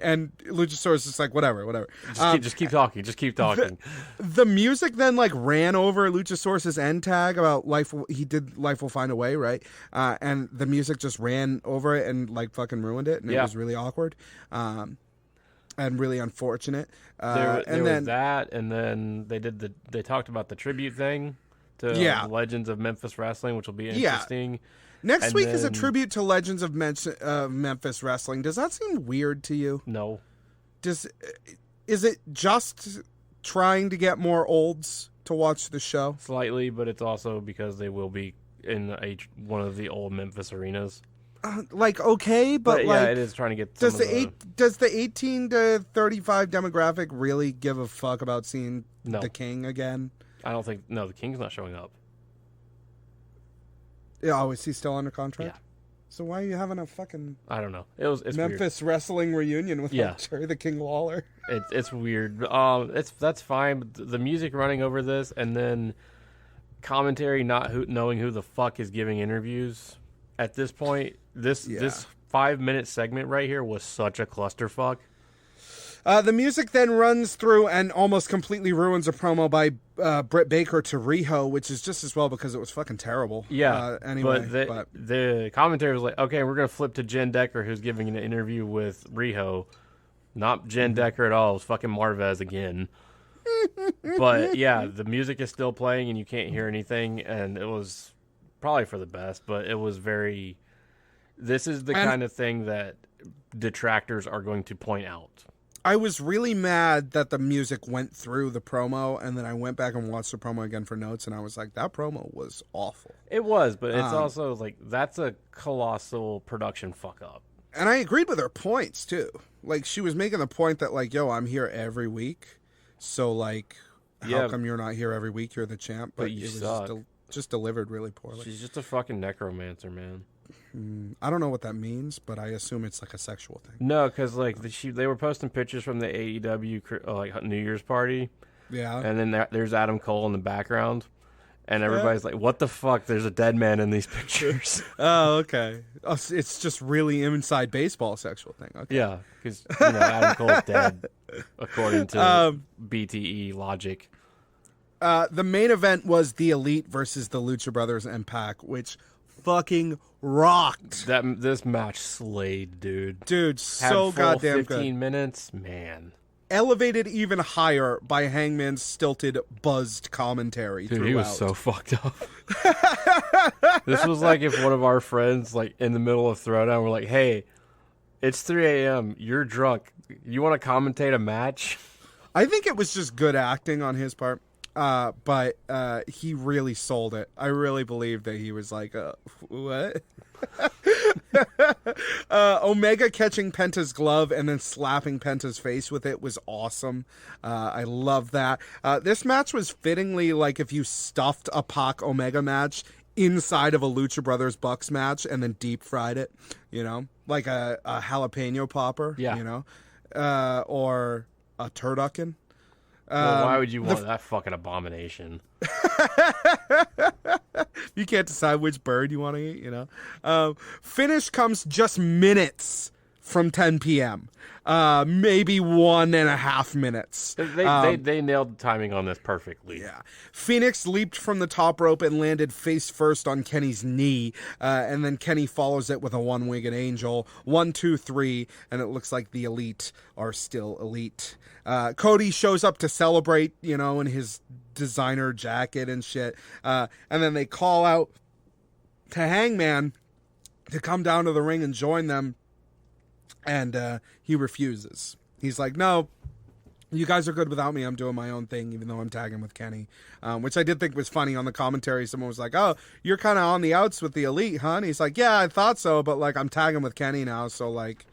Luchasaurus is like, "Whatever." Just keep talking. Just keep talking. The music then like ran over Luchasaurus's end tag about life. He did "Life Will Find a Way," right? And the music just ran over it and like fucking ruined it, and it was really awkward. And really unfortunate. There and was then that, and then they talked about the tribute thing to Legends of Memphis Wrestling, which will be interesting. next And week is a then- tribute to Legends of Memphis Wrestling. Does that seem weird to you? No, Is it just trying to get more olds to watch the show? slightly, but it's also because they will be in one of the old Memphis arenas. Like, okay, but yeah, like, it is trying to get. does the 18 to 35 demographic really give a fuck about seeing No. the King again? I don't think. No, the King's not showing up. Yeah, oh, is he still under contract? Yeah. So why are you having a fucking I don't know. It's Memphis wrestling reunion with Jerry the King Lawler? weird. It's weird. That's fine. But the music running over this, and then commentary not knowing who the fuck is giving interviews at this point. This 5-minute segment right here was such a clusterfuck. The music then runs through and almost completely ruins a promo by Britt Baker to Riho, which is just as well because it was fucking terrible. Yeah. Anyway, but the commentary was like, okay, we're going to flip to Jen Decker, who's giving an interview with Riho. Not Jen Decker at all. It was fucking Marvez again. But yeah, the music is still playing and you can't hear anything. And it was probably for the best, but it was very... This is the kind of thing that detractors are going to point out. I was really mad that the music went through the promo, and then I went back and watched the promo again for notes, and I was like, that promo was awful. It was, but it's also like, that's a colossal production fuck up. And I agreed with her points, too. Like, she was making the point that, like, yo, I'm here every week, so, like, how come you're not here every week? You're the champ. But you it was suck. just delivered really poorly. She's just a fucking necromancer, man. I don't know what that means, but I assume it's like a sexual thing. No, because like they were posting pictures from the AEW like New Year's party. Yeah. And then there's Adam Cole in the background. And everybody's like, what the fuck? There's a dead man in these pictures. Oh, okay. Oh, it's just really inside baseball sexual thing. Okay. Yeah, because Adam Cole's dead, according to BTE logic. The main event was the Elite versus the Lucha Brothers and Pac, which fucking rocked. This match slayed, dude. Dude, so goddamn 15 good. minutes, man. Elevated even higher by Hangman's stilted, buzzed commentary. Dude, throughout. he was so fucked up. This was like if one of our friends, like in the middle of Throwdown, were like, "Hey, it's 3 a.m. You're drunk. You want to commentate a match?" I think it was just good acting on his part, but he really sold it. I really believe that he was like, "What?" Omega catching Penta's glove and then slapping Penta's face with it was awesome. I love that. This match was fittingly like if you stuffed a Pac Omega match inside of a Lucha Brothers Bucks match and then deep fried it, like a jalapeno popper, Yeah. Or a turducken. Well, why would you want that fucking abomination? You can't decide which bird you want to eat, Finish comes just minutes from 10 p.m. Maybe 1.5 minutes. They nailed the timing on this perfectly. Yeah. Phoenix leaped from the top rope and landed face first on Kenny's knee. And then Kenny follows it with a one-winged angel. 1, 2, 3. And it looks like the Elite are still elite. Cody shows up to celebrate, in his designer jacket and shit. And then they call out to Hangman to come down to the ring and join them. And he refuses. He's like, no, you guys are good without me. I'm doing my own thing, even though I'm tagging with Kenny. Which I did think was funny on the commentary. Someone was like, oh, you're kind of on the outs with the Elite, huh? And he's like, yeah, I thought so, but like I'm tagging with Kenny now, so like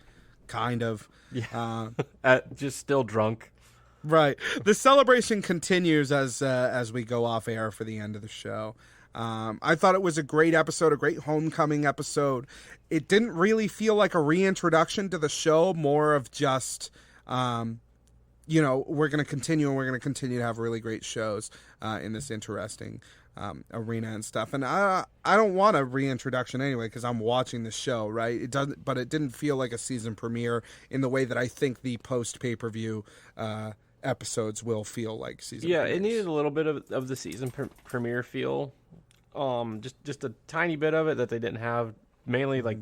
kind of. Yeah. Just still drunk. Right. The celebration continues as we go off air for the end of the show. I thought it was a great episode, a great homecoming episode. It didn't really feel like a reintroduction to the show, more of just, we're going to continue and we're going to continue to have really great shows in this interesting arena and stuff. And I don't want a reintroduction anyway because I'm watching the show, right? It doesn't, but it didn't feel like a season premiere in the way that I think the post pay-per-view episodes will feel like season. Yeah, premieres. it needed a little bit of the season premiere feel. Just a tiny bit of it that they didn't have. Mainly, like,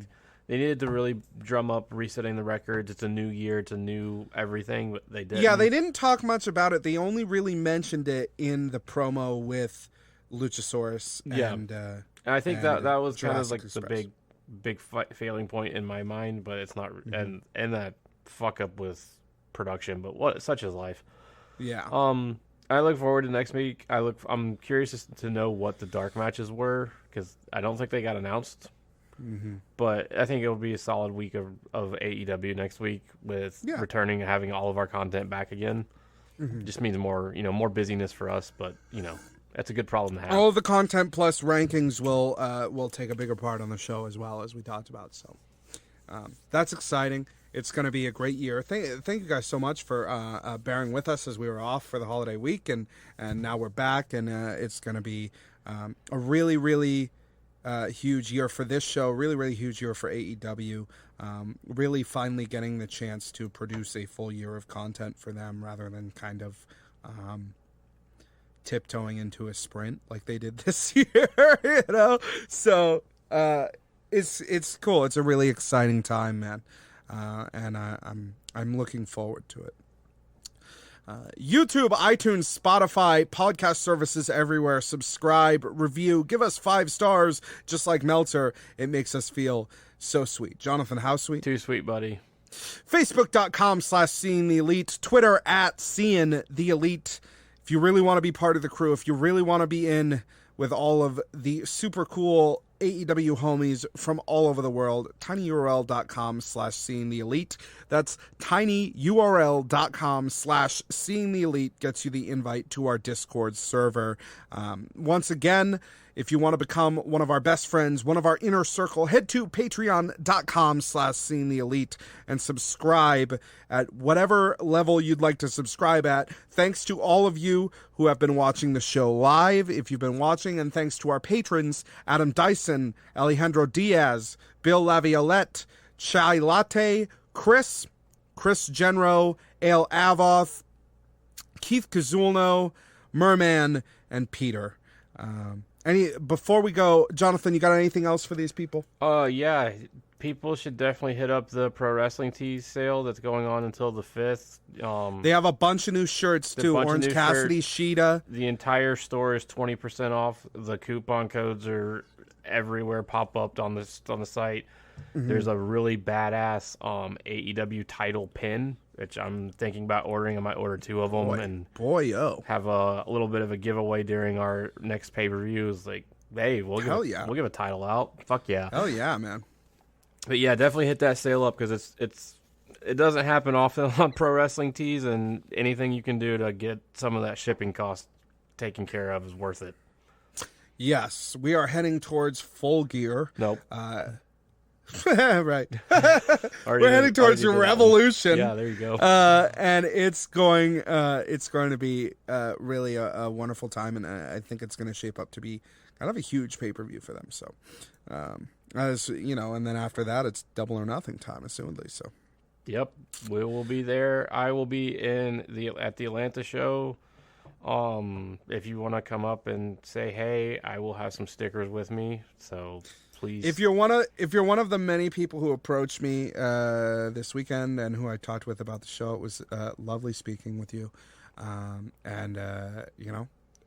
they needed to really drum up resetting the records. It's a new year. It's a new everything. But they did. Yeah, they didn't talk much about it. They only really mentioned it in the promo with Luchasaurus. And I think that was kind of Jurassic like Express. the big failing point in my mind. But it's not. And that fuck up with production. But such is life. Yeah. I look forward to next week. I'm curious to know what the dark matches were because I don't think they got announced. Mm-hmm. But I think it will be a solid week of AEW next week with returning and having all of our content back again. Mm-hmm. Just means more busyness for us, but that's a good problem to have. All of the content plus rankings will take a bigger part on the show as well, as we talked about. So that's exciting. It's going to be a great year. Thank you guys so much for bearing with us as we were off for the holiday week, and now we're back, and it's going to be a really, really huge year for this show, really, really huge year for AEW, really finally getting the chance to produce a full year of content for them rather than kind of tiptoeing into a sprint like they did this year, So it's cool. It's a really exciting time, man. And I'm looking forward to it. YouTube, iTunes, Spotify, podcast services everywhere. Subscribe, review, give us 5 stars, just like Meltzer. It makes us feel so sweet. Jonathan, how sweet? Too sweet, buddy. Facebook.com/Seeing the Elite. Twitter @Seeing the Elite. If you really want to be part of the crew, if you really want to be in with all of the super cool AEW homies from all over the world, tinyurl.com/Seeing the Elite. That's tinyurl.com/Seeing the Elite gets you the invite to our Discord server. Once again, If you want to become one of our best friends, one of our inner circle, head to patreon.com/Seeing the Elite and subscribe at whatever level you'd like to subscribe at. Thanks to all of you who have been watching the show live, if you've been watching, and thanks to our patrons, Adam Dyson, Alejandro Diaz, Bill Laviolette, Chai Latte, Chris Genro, Ale Avoth, Keith Kazulno, Merman, and Peter. Before we go, Jonathan, you got anything else for these people? Yeah. People should definitely hit up the Pro Wrestling Tees sale that's going on until the 5th. They have a bunch of new shirts, too. Orange Cassidy, Sheeta. The entire store is 20% off. The coupon codes are everywhere, pop up on the site. Mm-hmm. There's a really badass AEW title pin, which I'm thinking about ordering. I might order 2 of them have a little bit of a giveaway during our next pay-per-view. It's like, hey, we'll give a title out. Fuck yeah. Hell yeah, man. But yeah, definitely hit that sale up because it doesn't happen often on Pro Wrestling Tees, and anything you can do to get some of that shipping cost taken care of is worth it. Yes, we are heading towards Full Gear. Nope. Right. We're heading towards Revolution. Yeah, there you go. And it's going to be really a wonderful time, and I think it's going to shape up to be kind of a huge pay-per-view for them. So, as you know, and then after that, it's Double or Nothing time, assumedly. So, yep, we will be there. I will be at the Atlanta show. If you want to come up and say hey, I will have some stickers with me. So. Please. If you're one of the many people who approached me this weekend and who I talked with about the show, it was lovely speaking with you.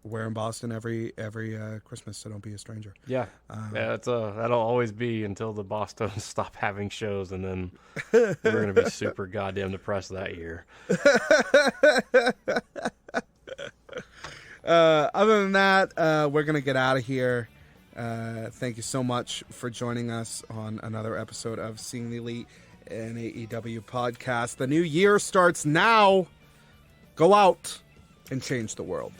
We're in Boston every Christmas, so don't be a stranger. Yeah, that'll always be until the Boston stop having shows, and then we're gonna be super goddamn depressed that year. Other than that, we're gonna get out of here. Thank you so much for joining us on another episode of Seeing the Elite, an AEW podcast. The new year starts now. Go out and change the world.